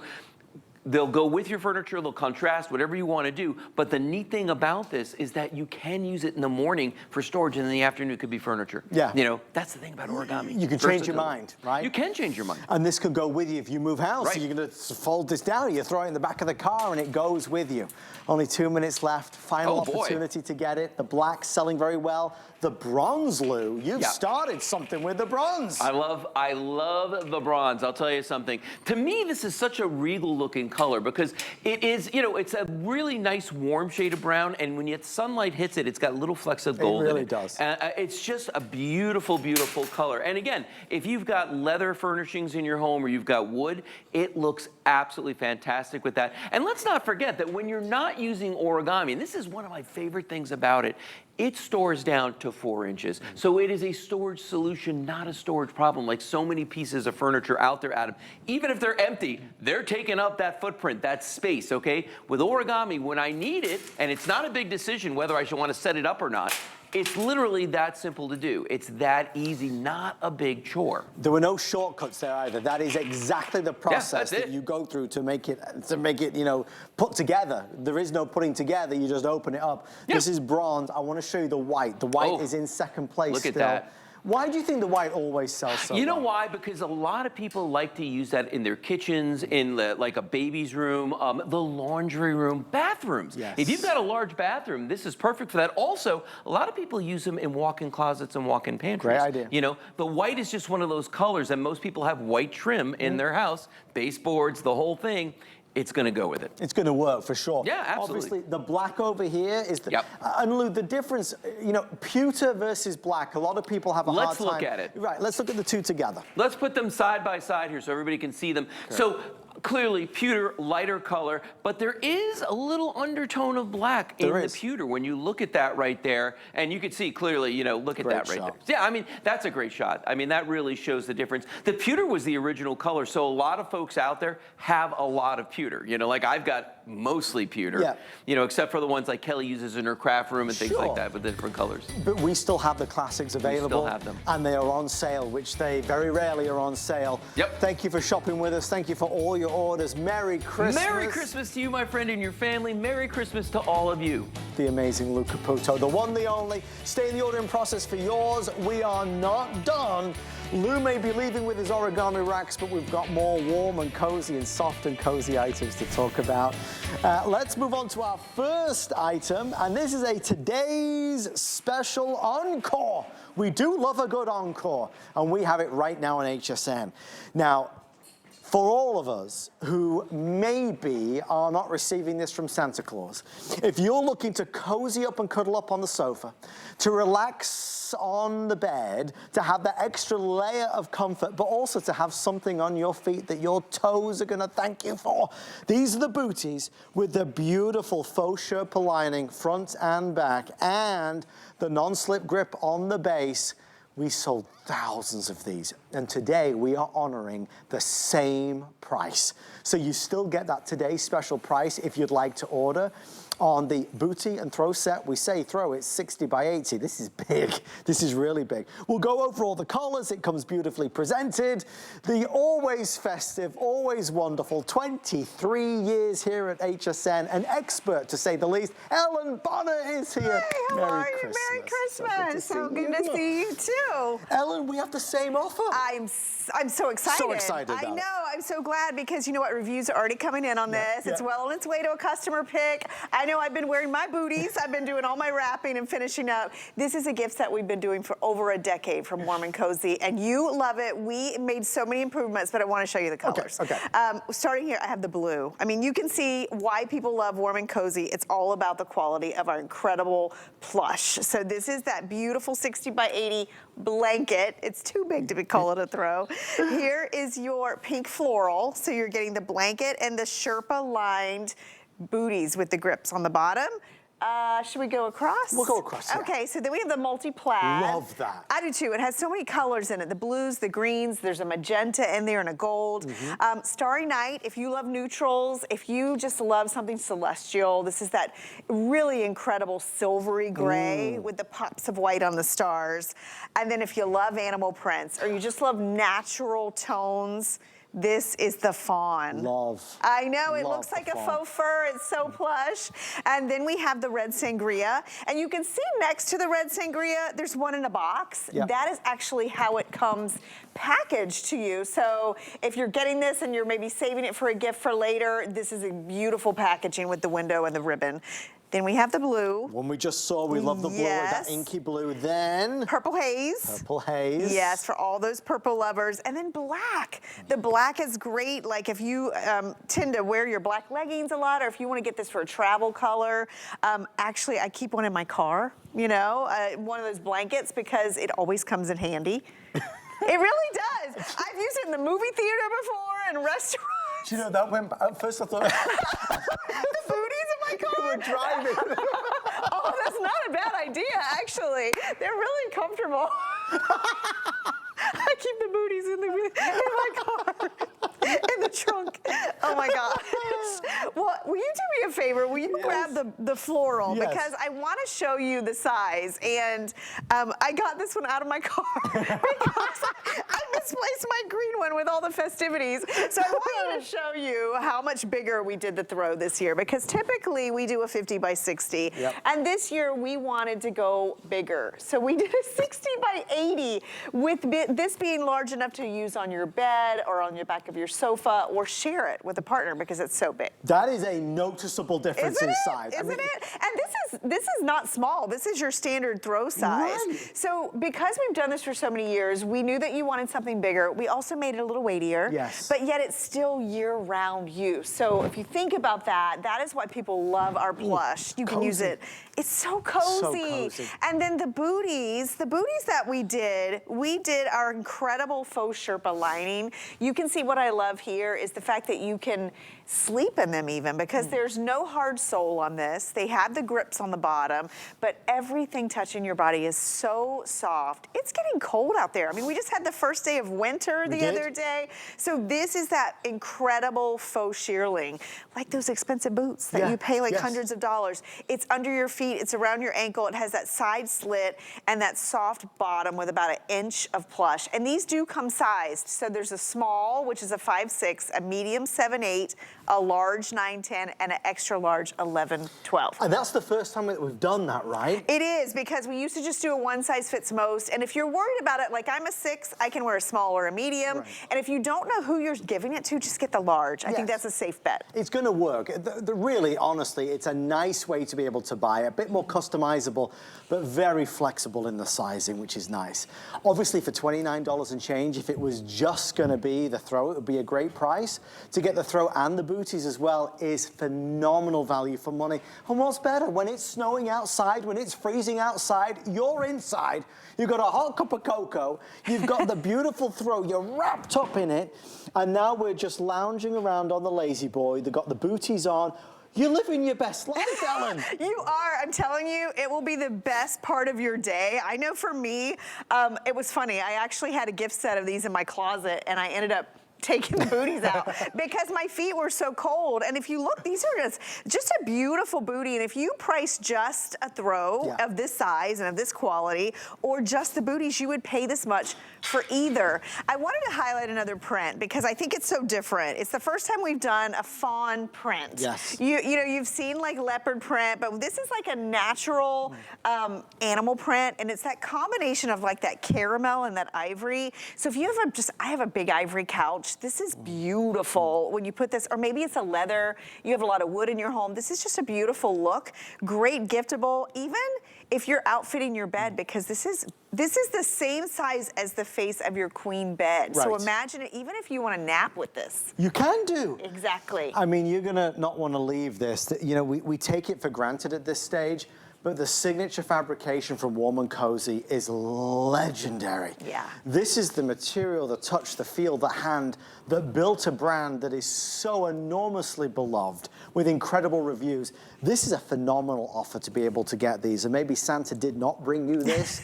they'll go with your furniture, they'll contrast, whatever you want to do. But the neat thing about this is that you can use it in the morning for storage, and in the afternoon it could be furniture. You know, that's the thing about origami. You can change your mind, right? You can change your mind. And this could go with you if you move house. So you're going to fold this down, you throw it in the back of the car, and it goes with you. Only 2 minutes left. Final opportunity to get it. The black selling very well. The bronze, Lou, you've started something with the bronze. I love the bronze. I'll tell you something. To me, this is such a regal looking color because it is, you know, it's a really nice warm shade of brown, and when sunlight hits it, it's got little flecks of gold in it. It really does. It's just a beautiful, beautiful color. And again, if you've got leather furnishings in your home or you've got wood, it looks absolutely fantastic with that. And let's not forget that when you're not using origami, and this is one of my favorite things about it, it stores down to 4 inches. So it is a storage solution, not a storage problem, like so many pieces of furniture out there, Adam. Even if they're empty, they're taking up that footprint, that space, okay? With origami, when I need it, and it's not a big decision whether I should want to set it up or not, it's literally that simple to do. It's that easy, not a big chore. There were no shortcuts there either. That is exactly the process that you go through to make it, you know, put together. There is no putting together. You just open it up. This is bronze. I want to show you the white. The white is in second place. Look at that. Why do you think the white always sells so well? You know why? Because a lot of people like to use that in their kitchens, in like a baby's room, the laundry room, bathrooms. If you've got a large bathroom, this is perfect for that. Also, a lot of people use them in walk-in closets and walk-in pantries. Great idea. You know, the white is just one of those colors, and most people have white trim in their house, baseboards, the whole thing. It's going to go with it. It's going to work for sure. Yeah, absolutely. Obviously, the black over here is the... And Lou, the difference, you know, pewter versus black, a lot of people have a hard time... Let's look at it. Right, let's look at the two together. Let's put them side by side here so everybody can see them. So clearly pewter, lighter color, but there is a little undertone of black in the pewter when you look at that right there, and you can see clearly, you know, look at that right there. Yeah, I mean, that's a great shot. I mean, that really shows the difference. The pewter was the original color, so a lot of folks out there have a lot of pewter. You know, like I've got mostly pewter, you know, except for the ones like Kelly uses in her craft room and things like that with different colors. But we still have the classics available. We still have them. And they are on sale, which they very rarely are on sale. Yep. Thank you for shopping with us. Thank you for all your orders. Merry Christmas. Merry Christmas to you, my friend, and your family. Merry Christmas to all of you. The amazing Lou Caputo, the one, the only. Stay in the ordering process for yours. We are not done. Lou may be leaving with his origami racks, but we've got more warm and cozy and soft and cozy items to talk about. Let's move on to our first item, and this is a today's special encore. We do love a good encore, and we have it right now on HSN. Now, for all of us who maybe are not receiving this from Santa Claus, if you're looking to cozy up and cuddle up on the sofa, to relax on the bed, to have that extra layer of comfort, but also to have something on your feet that your toes are gonna thank you for, these are the booties with the beautiful faux Sherpa lining front and back and the non-slip grip on the base. We sold thousands of these, and today we are honoring the same price. So you still get that today's special price if you'd like to order. On the booty and throw set, we say throw, it's 60 by 80. This is big. This is really big. We'll go over all the colors. It comes beautifully presented. The always festive, always wonderful, 23 years here at HSN, an expert to say the least. Ellen Bonner is here. Hi, how are you? Merry Christmas. So good to see you too. Ellen, we have the same offer. I'm so excited. So excited. I know. I'm so glad because you know what? Reviews are already coming in on this. It's well on its way to a customer pick. I know I've been wearing my booties. I've been doing all my wrapping and finishing up. This is a gift set we've been doing for over a decade from Warm and Cozy, and you love it. We made so many improvements, but I want to show you the colors. Okay. Starting here, I have the blue. I mean, you can see why people love Warm and Cozy. It's all about the quality of our incredible plush. So this is that beautiful 60 by 80 blanket. It's too big to be called a throw. Here is your pink floral. So you're getting the blanket and the Sherpa lined booties with the grips on the bottom. Should we go across? We'll go across, yeah. Okay, so then we have the multi-plaid. Love that. I do too. It has so many colors in it. The blues, the greens, there's a magenta in there and a gold. Starry Night, if you love neutrals, if you just love something celestial, this is that really incredible silvery gray with the pops of white on the stars. And then if you love animal prints or you just love natural tones, this is the fawn. Love. I know, it Love looks like the a fawn. faux fur. It's so plush. And then we have the red sangria. And you can see next to the red sangria, there's one in a box. Yep. That is actually how it comes packaged to you. So if you're getting this and you're maybe saving it for a gift for later, this is a beautiful packaging with the window and the ribbon. Then we have the blue. One we just saw, we love the blue, that inky blue. Then Purple haze. Purple haze. Yes, for all those purple lovers. And then black. The black is great, like if you tend to wear your black leggings a lot, or if you want to get this for a travel color. Actually, I keep one in my car, you know, one of those blankets because it always comes in handy. It really does. I've used it in the movie theater before and restaurants. Do you know, that went, at first I thought... The booties in my car. You were driving. Oh, that's not a bad idea, actually. They're really comfortable. I keep the booties in my car. In the trunk. Oh my gosh. Well, will you do me a favor? Will you grab the floral? Yes. Because I want to show you the size. And I got this one out of my car because I misplaced my green one with all the festivities. So I wanted to show you how much bigger we did the throw this year, because typically we do a 50 by 60. Yep. And this year we wanted to go bigger. So we did a 60 by 80 with this being large enough to use on your bed or on the back of your sofa or share it with a partner because it's so big. That is a noticeable difference in size. Isn't it? And this is not small. This is your standard throw size. Right. So because we've done this for so many years, we knew that you wanted something bigger. We also made made it a little weightier. Yes. But yet it's still year-round use. So if you think about that, that is why people love our plush. You can use cozy. it. It's so cozy. So cozy. And then the booties that we did our incredible faux Sherpa lining. You can see what I love here is the fact that you can sleep in them even, because there's no hard sole on this. They have the grips on the bottom, but everything touching your body is so soft. It's getting cold out there. I mean, we just had the first day of winter the other day. So this is that incredible faux shearling, like those expensive boots that you pay like hundreds of dollars. It's under your feet, it's around your ankle, it has that side slit and that soft bottom with about 1 inch of plush. And these do come sized. So there's a small, which is a 5'6", a medium 7'8", a large 9'10", and an extra large 11'12". And that's the first time that we've done that, right? It is, because we used to just do a one size fits most. And if you're worried about it, like I'm a 6, I can wear a small or a medium. Right. And if you don't know who you're giving it to, just get the large. I think that's a safe bet. It's going to work. Really, honestly, it's a nice way to be able to buy, a bit more customizable, but very flexible in the sizing, which is nice. Obviously, for $29 and change, if it was just going to be the throw, it would be a great price. To get the throw and the booties as well is phenomenal value for money. And what's better, when it's snowing outside, when it's freezing outside, you're inside, you've got a hot cup of cocoa, you've got the beautiful throw, you're wrapped up in it, and now we're just lounging around on the lazy boy. They've got the booties on. You're living your best life, Ellen. You are. I'm telling you, it will be the best part of your day. I know for me, it was funny. I actually had a gift set of these in my closet, and I ended up taking the booties out because my feet were so cold. And if you look, these are just a beautiful booty. And if you price just a throw of this size and of this quality, or just the booties, you would pay this much for either. I wanted to highlight another print because I think it's so different. It's the first time we've done a fawn print. Yes. You know, you've seen like leopard print, but this is like a natural animal print, and it's that combination of like that caramel and that ivory. So if you have I have a big ivory couch. This is beautiful when you put this, or maybe it's a leather, you have a lot of wood in your home. This is just a beautiful look, great giftable, even if you're outfitting your bed, because this is the same size as the face of your queen bed. Right. So imagine it, even if you want to nap with this. You can do. Exactly. I mean, you're gonna not want to leave this. You know, we take it for granted at this stage, but the signature fabrication from Warm & Cozy is legendary. Yeah. This is the material, the touch, the feel, the hand that built a brand that is so enormously beloved with incredible reviews. This is a phenomenal offer to be able to get these. And maybe Santa did not bring you this.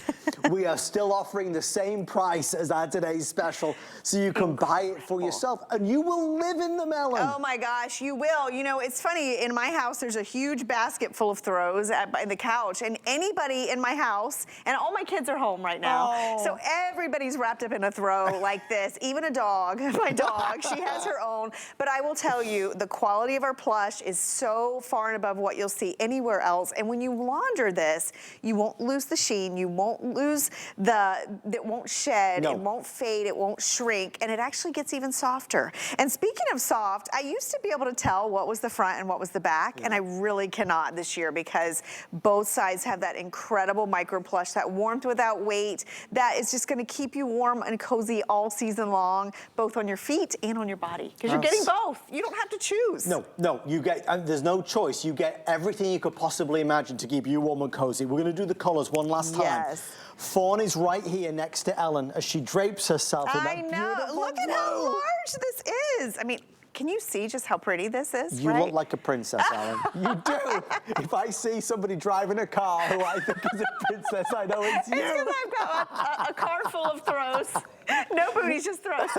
We are still offering the same price as our today's special, so you can buy it for yourself. And you will live in them, Ellen. Oh my gosh, you will. You know, it's funny, in my house, there's a huge basket full of throws by the couch, and anybody in my house, and all my kids are home right now, so everybody's wrapped up in a throw like this, even a dog, my dog, she has her own. But I will tell you, the quality of our plush is so far and above what you'll see anywhere else. And when you launder this, you won't lose the sheen, you won't lose it won't shed, it won't fade, it won't shrink, and it actually gets even softer. And speaking of soft, I used to be able to tell what was the front and what was the back, and I really cannot this year, because both sides have that incredible micro plush, that warmth without weight, that is just gonna keep you warm and cozy all season long, both on your feet and on your body, because you're getting both. You don't have to choose. No, you get, there's no choice. You get everything you could possibly imagine to keep you warm and cozy. We're gonna do the colors one last time. Yes. Fawn is right here next to Ellen as she drapes herself in that beautiful Look at how large this is. I mean, can you see just how pretty this is? You look like a princess, Ellen. You do. If I see somebody driving a car who I think is a princess, I know it's you. It's because I've got a car full of throws. No booties, just throws.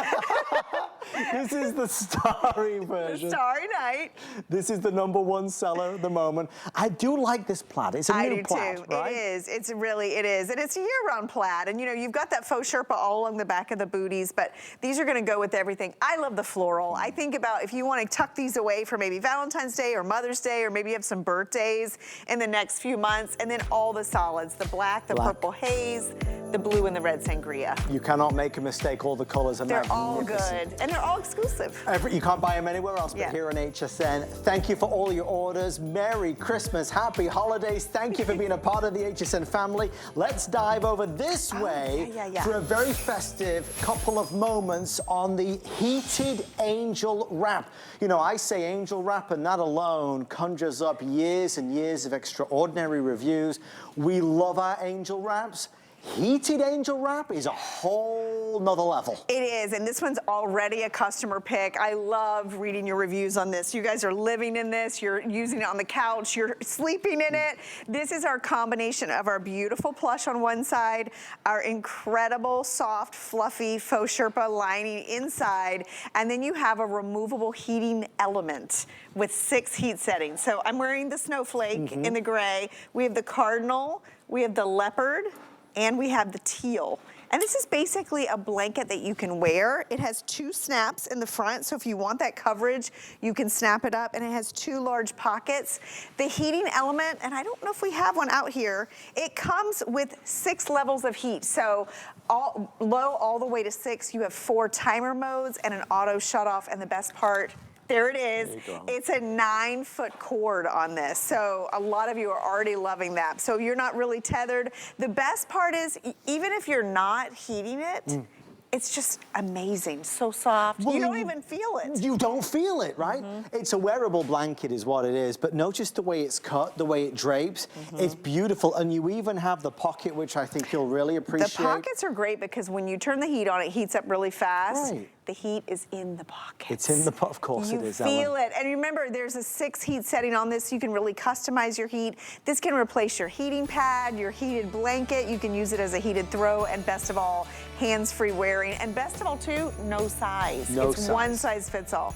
This is the starry version. The Starry Night. This is the #1 seller at the moment. I do like this plaid. It's a new plaid, too. right? It is. It is. And it's a year-round plaid. And you know, you've got that faux Sherpa all along the back of the booties, but these are gonna go with everything. I love the floral. I think about if you wanna tuck these away for maybe Valentine's Day or Mother's Day, or maybe you have some birthdays in the next few months, and then all the solids, the black, the purple haze, the blue and the red sangria. You cannot make a mistake. All the colors are They're all magnificent. good, and they're all exclusive. You can't buy them anywhere else but here on HSN. Thank you for all your orders. Merry Christmas, happy holidays. Thank you for being a part of the HSN family. Let's dive over this way for a very festive couple of moments on the heated angel wrap. You know, I say angel wrap, and that alone conjures up years and years of extraordinary reviews. We love our angel wraps. Heated angel wrap is a whole nother level. It is, and this one's already a customer pick. I love reading your reviews on this. You guys are living in this, you're using it on the couch, you're sleeping in it. This is our combination of our beautiful plush on one side, our incredible, soft, fluffy faux Sherpa lining inside, and then you have a removable heating element with 6 heat settings. So I'm wearing the snowflake in the gray. We have the cardinal, we have the leopard, and we have the teal. And this is basically a blanket that you can wear. It has 2 snaps in the front, so if you want that coverage, you can snap it up, and it has 2 large pockets. The heating element, and I don't know if we have one out here, it comes with 6 levels of heat. So low all the way to 6, you have 4 timer modes and an auto shut off, and the best part, there it is. It's a 9-foot cord on this. So a lot of you are already loving that. So you're not really tethered. The best part is, even if you're not heating it, it's just amazing, so soft. Well, you don't even feel it. You don't feel it, right? It's a wearable blanket is what it is, but notice the way it's cut, the way it drapes. It's beautiful, and you even have the pocket, which I think you'll really appreciate. The pockets are great because when you turn the heat on, it heats up really fast. Right. The heat is in the pockets. It's in the pocket, of course it is, You feel it. And remember, there's a 6 heat setting on this. You can really customize your heat. This can replace your heating pad, your heated blanket. You can use it as a heated throw, and best of all, hands-free wearing. And best of all, too, no size. It's one size fits all.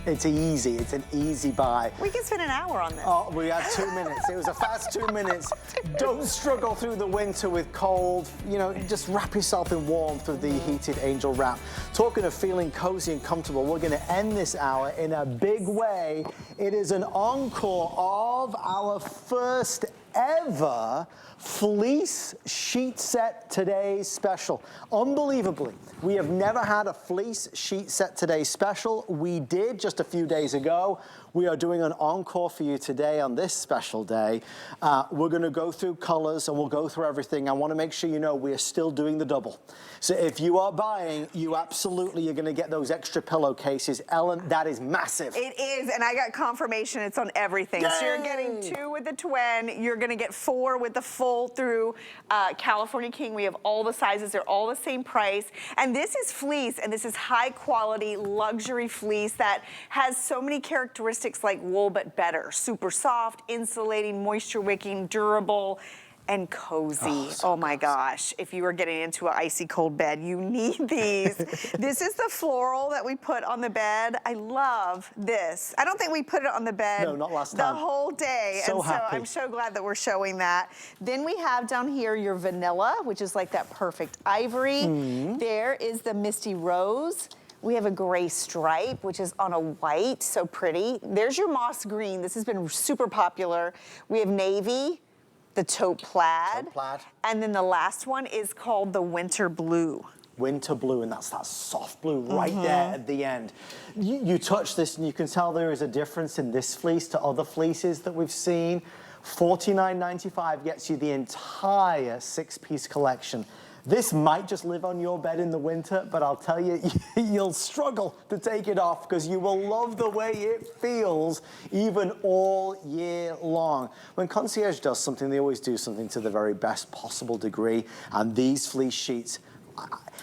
It's easy. It's an easy buy. We can spend an hour on this. Oh, we had 2 minutes. It was a fast 2 minutes. Don't struggle through the winter with cold. You know, just wrap yourself in warmth with the heated angel wrap. Talking of feeling cozy and comfortable, we're going to end this hour in a big way. It is an encore of our first ever fleece sheet set today special. Unbelievably, we have never had a fleece sheet set today special. We did just a few days ago. We are doing an encore for you today on this special day. We're going to go through colors and we'll go through everything. I want to make sure you know we are still doing the double. So if you are buying, you're going to get those extra pillowcases. Ellen, that is massive. It is, and I got confirmation it's on everything. Dang. So you're getting 2 with the twin. You're going to get 4 with the full through California King. We have all the sizes. They're all the same price. And this is fleece, and this is high quality luxury fleece that has so many characteristics like wool, but better. Super soft, insulating, moisture wicking, durable, and cozy. Oh my gosh. If you are getting into an icy cold bed, you need these. This is the floral that we put on the bed. I love this. I don't think we put it on the bed no, not last time. The whole day. So and so happy. I'm so glad that we're showing that. Then we have down here your vanilla, which is like that perfect ivory. There is the misty rose. We have a gray stripe, which is on a white, so pretty. There's your moss green. This has been super popular. We have navy, the taupe plaid. And then the last one is called the winter blue. Winter blue, and that's that soft blue right there at the end. You touch this and you can tell there is a difference in this fleece to other fleeces that we've seen. $49.95 gets you the entire 6-piece collection. This might just live on your bed in the winter, but I'll tell you, you'll struggle to take it off because you will love the way it feels even all year long. When Concierge does something, they always do something to the very best possible degree, and these fleece sheets,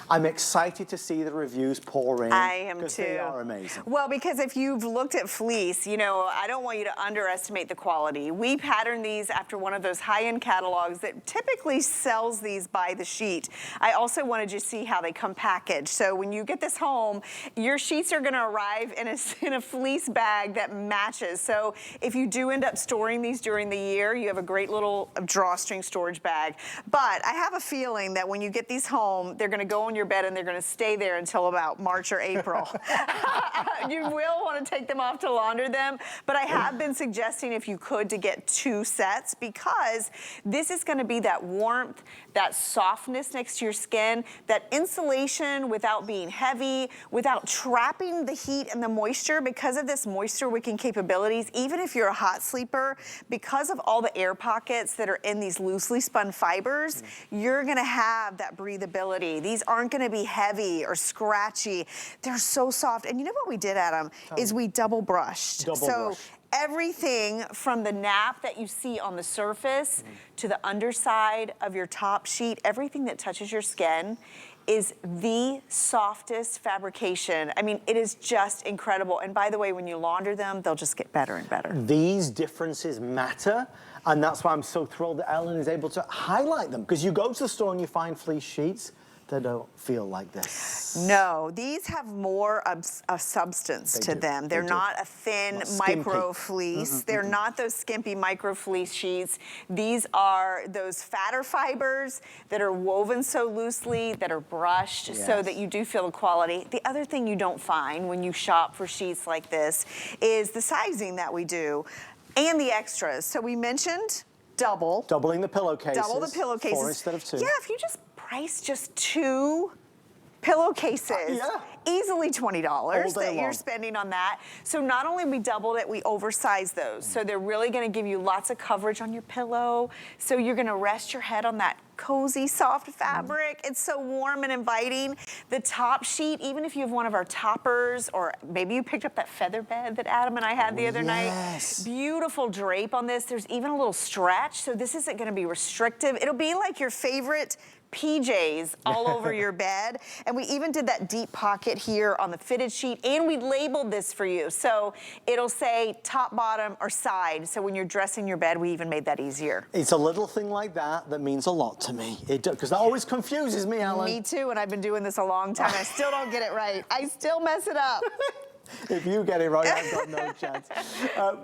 I'm excited to see the reviews pour in. I am too. Because they are amazing. Well, because if you've looked at fleece, you know, I don't want you to underestimate the quality. We patterned these after one of those high-end catalogs that typically sells these by the sheet. I also wanted you to see how they come packaged. So when you get this home, your sheets are gonna arrive in a fleece bag that matches. So if you do end up storing these during the year, you have a great little drawstring storage bag. But I have a feeling that when you get these home, they're gonna go on your bed and they're gonna stay there until about March or April. You will wanna take them off to launder them, but I have been suggesting if you could to get 2 sets because this is gonna be that warmth, that softness next to your skin, that insulation without being heavy, without trapping the heat and the moisture because of this moisture wicking capabilities. Even if you're a hot sleeper, because of all the air pockets that are in these loosely spun fibers, you're gonna have that breathability. These aren't gonna be heavy or scratchy. They're so soft. And you know what we did, Adam, is we double brushed. Everything from the nap that you see on the surface to the underside of your top sheet, everything that touches your skin is the softest fabrication. I mean, it is just incredible. And by the way, when you launder them, they'll just get better and better. These differences matter, and that's why I'm so thrilled that Ellen is able to highlight them, because you go to the store and you find fleece sheets that don't feel like this. No, these have more of a substance to them. They're not a thin micro fleece. They're not those skimpy micro fleece sheets. These are those fatter fibers that are woven so loosely, that are brushed so that you do feel the quality. The other thing you don't find when you shop for sheets like this is the sizing that we do and the extras. So we mentioned doubling the pillowcases. Double the pillowcases. 4 instead of 2. Yeah, if you just price just 2 pillowcases, easily $20 that you're spending on that. So not only we doubled it, we oversized those. So they're really gonna give you lots of coverage on your pillow. So you're gonna rest your head on that cozy, soft fabric. It's so warm and inviting. The top sheet, even if you have one of our toppers, or maybe you picked up that feather bed that Adam and I had the other night. Beautiful drape on this. There's even a little stretch, so this isn't gonna be restrictive. It'll be like your favorite PJs all over your bed. And we even did that deep pocket here on the fitted sheet, and we labeled this for you. So it'll say top, bottom, or side. So when you're dressing your bed, we even made that easier. It's a little thing like that that means a lot to me. It does, because that always confuses me, Ellen. Me too, and I've been doing this a long time. I still don't get it right. I still mess it up. If you get it right, I've got no chance.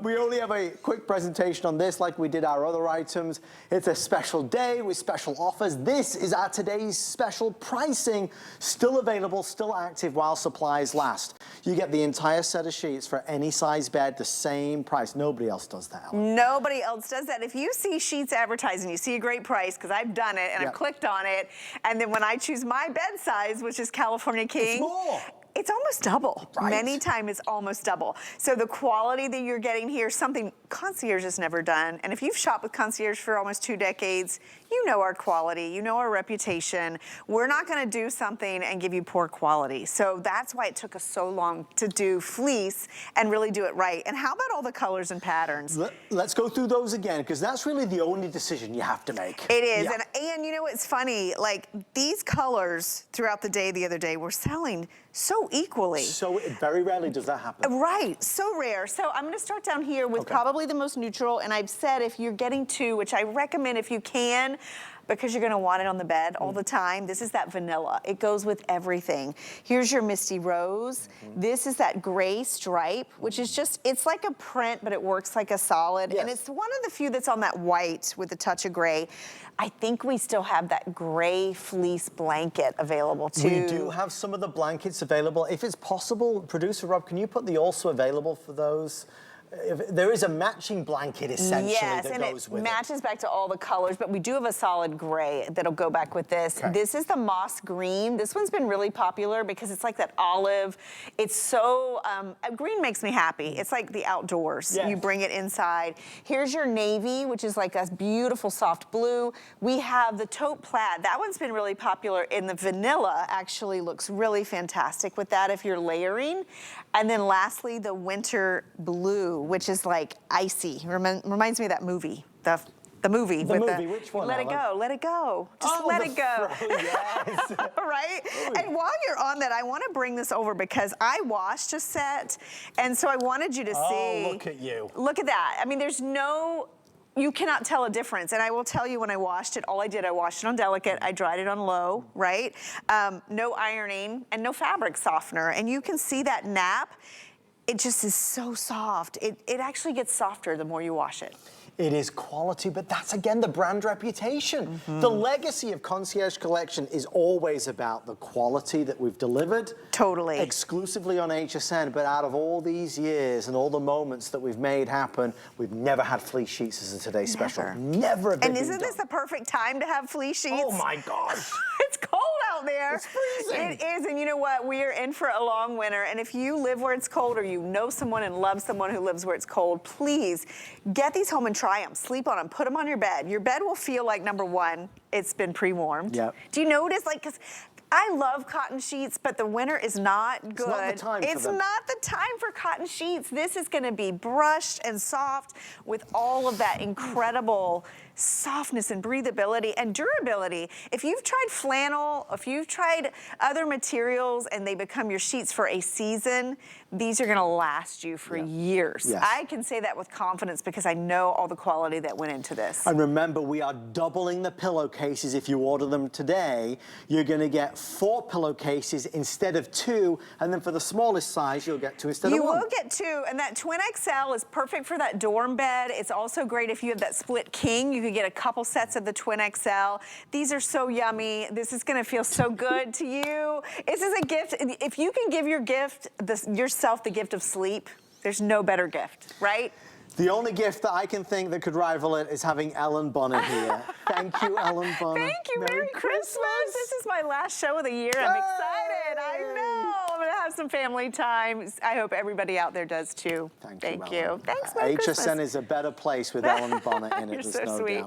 We only have a quick presentation on this like we did our other items. It's a special day with special offers. This is our today's special pricing. Still available, still active while supplies last. You get the entire set of sheets for any size bed, the same price. Nobody else does that, Ellen. Nobody else does that. If you see sheets advertising, you see a great price, because I've done it and I've clicked on it, and then when I choose my bed size, which is California King, it's more. It's almost double. Many times it's almost double. So the quality that you're getting here, something Concierge has never done. And if you've shopped with Concierge for almost 2 decades, you know our quality, you know our reputation. We're not gonna do something and give you poor quality. So that's why it took us so long to do fleece and really do it right. And how about all the colors and patterns? Let's go through those again, because that's really the only decision you have to make. It is, and you know what's funny? Like, these colors throughout the day the other day were selling so equally. So very rarely does that happen. Right, so rare. So I'm gonna start down here with probably the most neutral, and I've said if you're getting 2, which I recommend if you can, because you're gonna want it on the bed all the time. This is that vanilla. It goes with everything. Here's your misty rose. This is that gray stripe, which is just, it's like a print, but it works like a solid. And it's one of the few that's on that white with a touch of gray. I think we still have that gray fleece blanket available too. We do have some of the blankets available. If it's possible, producer Rob, can you put the also available for those? If there is a matching blanket essentially that goes with it. Yes, and it matches back to all the colors, but we do have a solid gray that'll go back with this. This is the moss green. This one's been really popular because it's like that olive. It's so, green makes me happy. It's like the outdoors. You bring it inside. Here's your navy, which is like a beautiful soft blue. We have the taupe plaid. That one's been really popular, in the vanilla actually looks really fantastic with that if you're layering. And then lastly, the winter blue, which is like icy. Reminds me of that movie, the movie. The movie, which one? Let it go, let it go. Just let it go. Yes. Right? And while you're on that, I want to bring this over because I washed a set, and so I wanted you to see. Oh, look at you. Look at that. I mean, there's no, you cannot tell a difference. And I will tell you, when I washed it, all I did, I washed it on delicate, I dried it on low, right? No ironing and no fabric softener. And you can see that nap. It just is so soft. It actually gets softer the more you wash it. It is quality, but that's again the brand reputation. The legacy of Concierge Collection is always about the quality that we've delivered. Totally. Exclusively on HSN, but out of all these years and all the moments that we've made happen, we've never had fleece sheets as a Today Special. Never. And isn't this the perfect time to have fleece sheets? Oh my gosh. It's cold out there. It's freezing. It is, and you know what? We are in for a long winter, and if you live where it's cold or you know someone and love someone who lives where it's cold, please get these home and try them. Sleep on them. Put them on your bed. Your bed will feel like, number one, it's been pre-warmed. Yep. Do you notice, like, because I love cotton sheets, but the winter is not good. It's not the time for cotton sheets. This is going to be brushed and soft with all of that incredible softness and breathability and durability. If you've tried flannel, if you've tried other materials and they become your sheets for a season, these are gonna last you for years. Yes. I can say that with confidence because I know all the quality that went into this. And remember, we are doubling the pillowcases. If you order them today, you're gonna get 4 pillowcases instead of 2, and then for the smallest size, you'll get 2 instead of 1. You will get 2, and that twin XL is perfect for that dorm bed. It's also great if you have that split king. You could get a couple sets of the twin XL. These are so yummy. This is gonna feel so good to you. This is a gift. If you can give your gift, yourself the gift of sleep, there's no better gift, right? The only gift that I can think that could rival it is having Ellen Bonner here. Thank you, Ellen Bonner. Thank you, Merry Christmas. This is my last show of the year. I'm excited, I know. I'm gonna have some family time. I hope everybody out there does too. Thank you. Thanks, Merry Christmas. HSN is a better place with Ellen Bonner in it, You're there's so no sweet.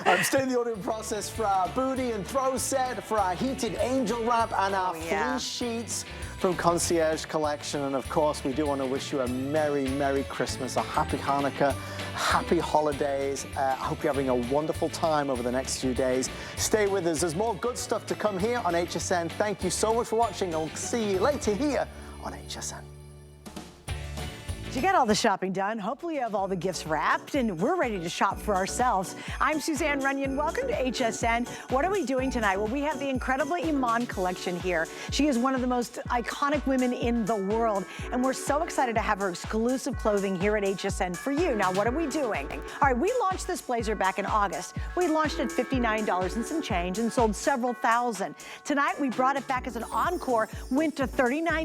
doubt. Stay in the ordering process for our booty and throw set, for our heated angel wrap, and our fleece sheets from Concierge Collection. And of course, we do want to wish you a Merry, Merry Christmas, a Happy Hanukkah, Happy Holidays. I hope you're having a wonderful time over the next few days. Stay with us. There's more good stuff to come here on HSN. Thank you so much for watching. I'll see you later here on HSN. You got all the shopping done. Hopefully you have all the gifts wrapped and we're ready to shop for ourselves. I'm Suzanne Runyon. Welcome to HSN. What are we doing tonight? Well, we have the incredible Iman collection here. She is one of the most iconic women in the world, and we're so excited to have her exclusive clothing here at HSN for you. Now, what are we doing? All right, we launched this blazer back in August. We launched at $59 and some change and sold several thousand. Tonight, we brought it back as an encore, went to $39.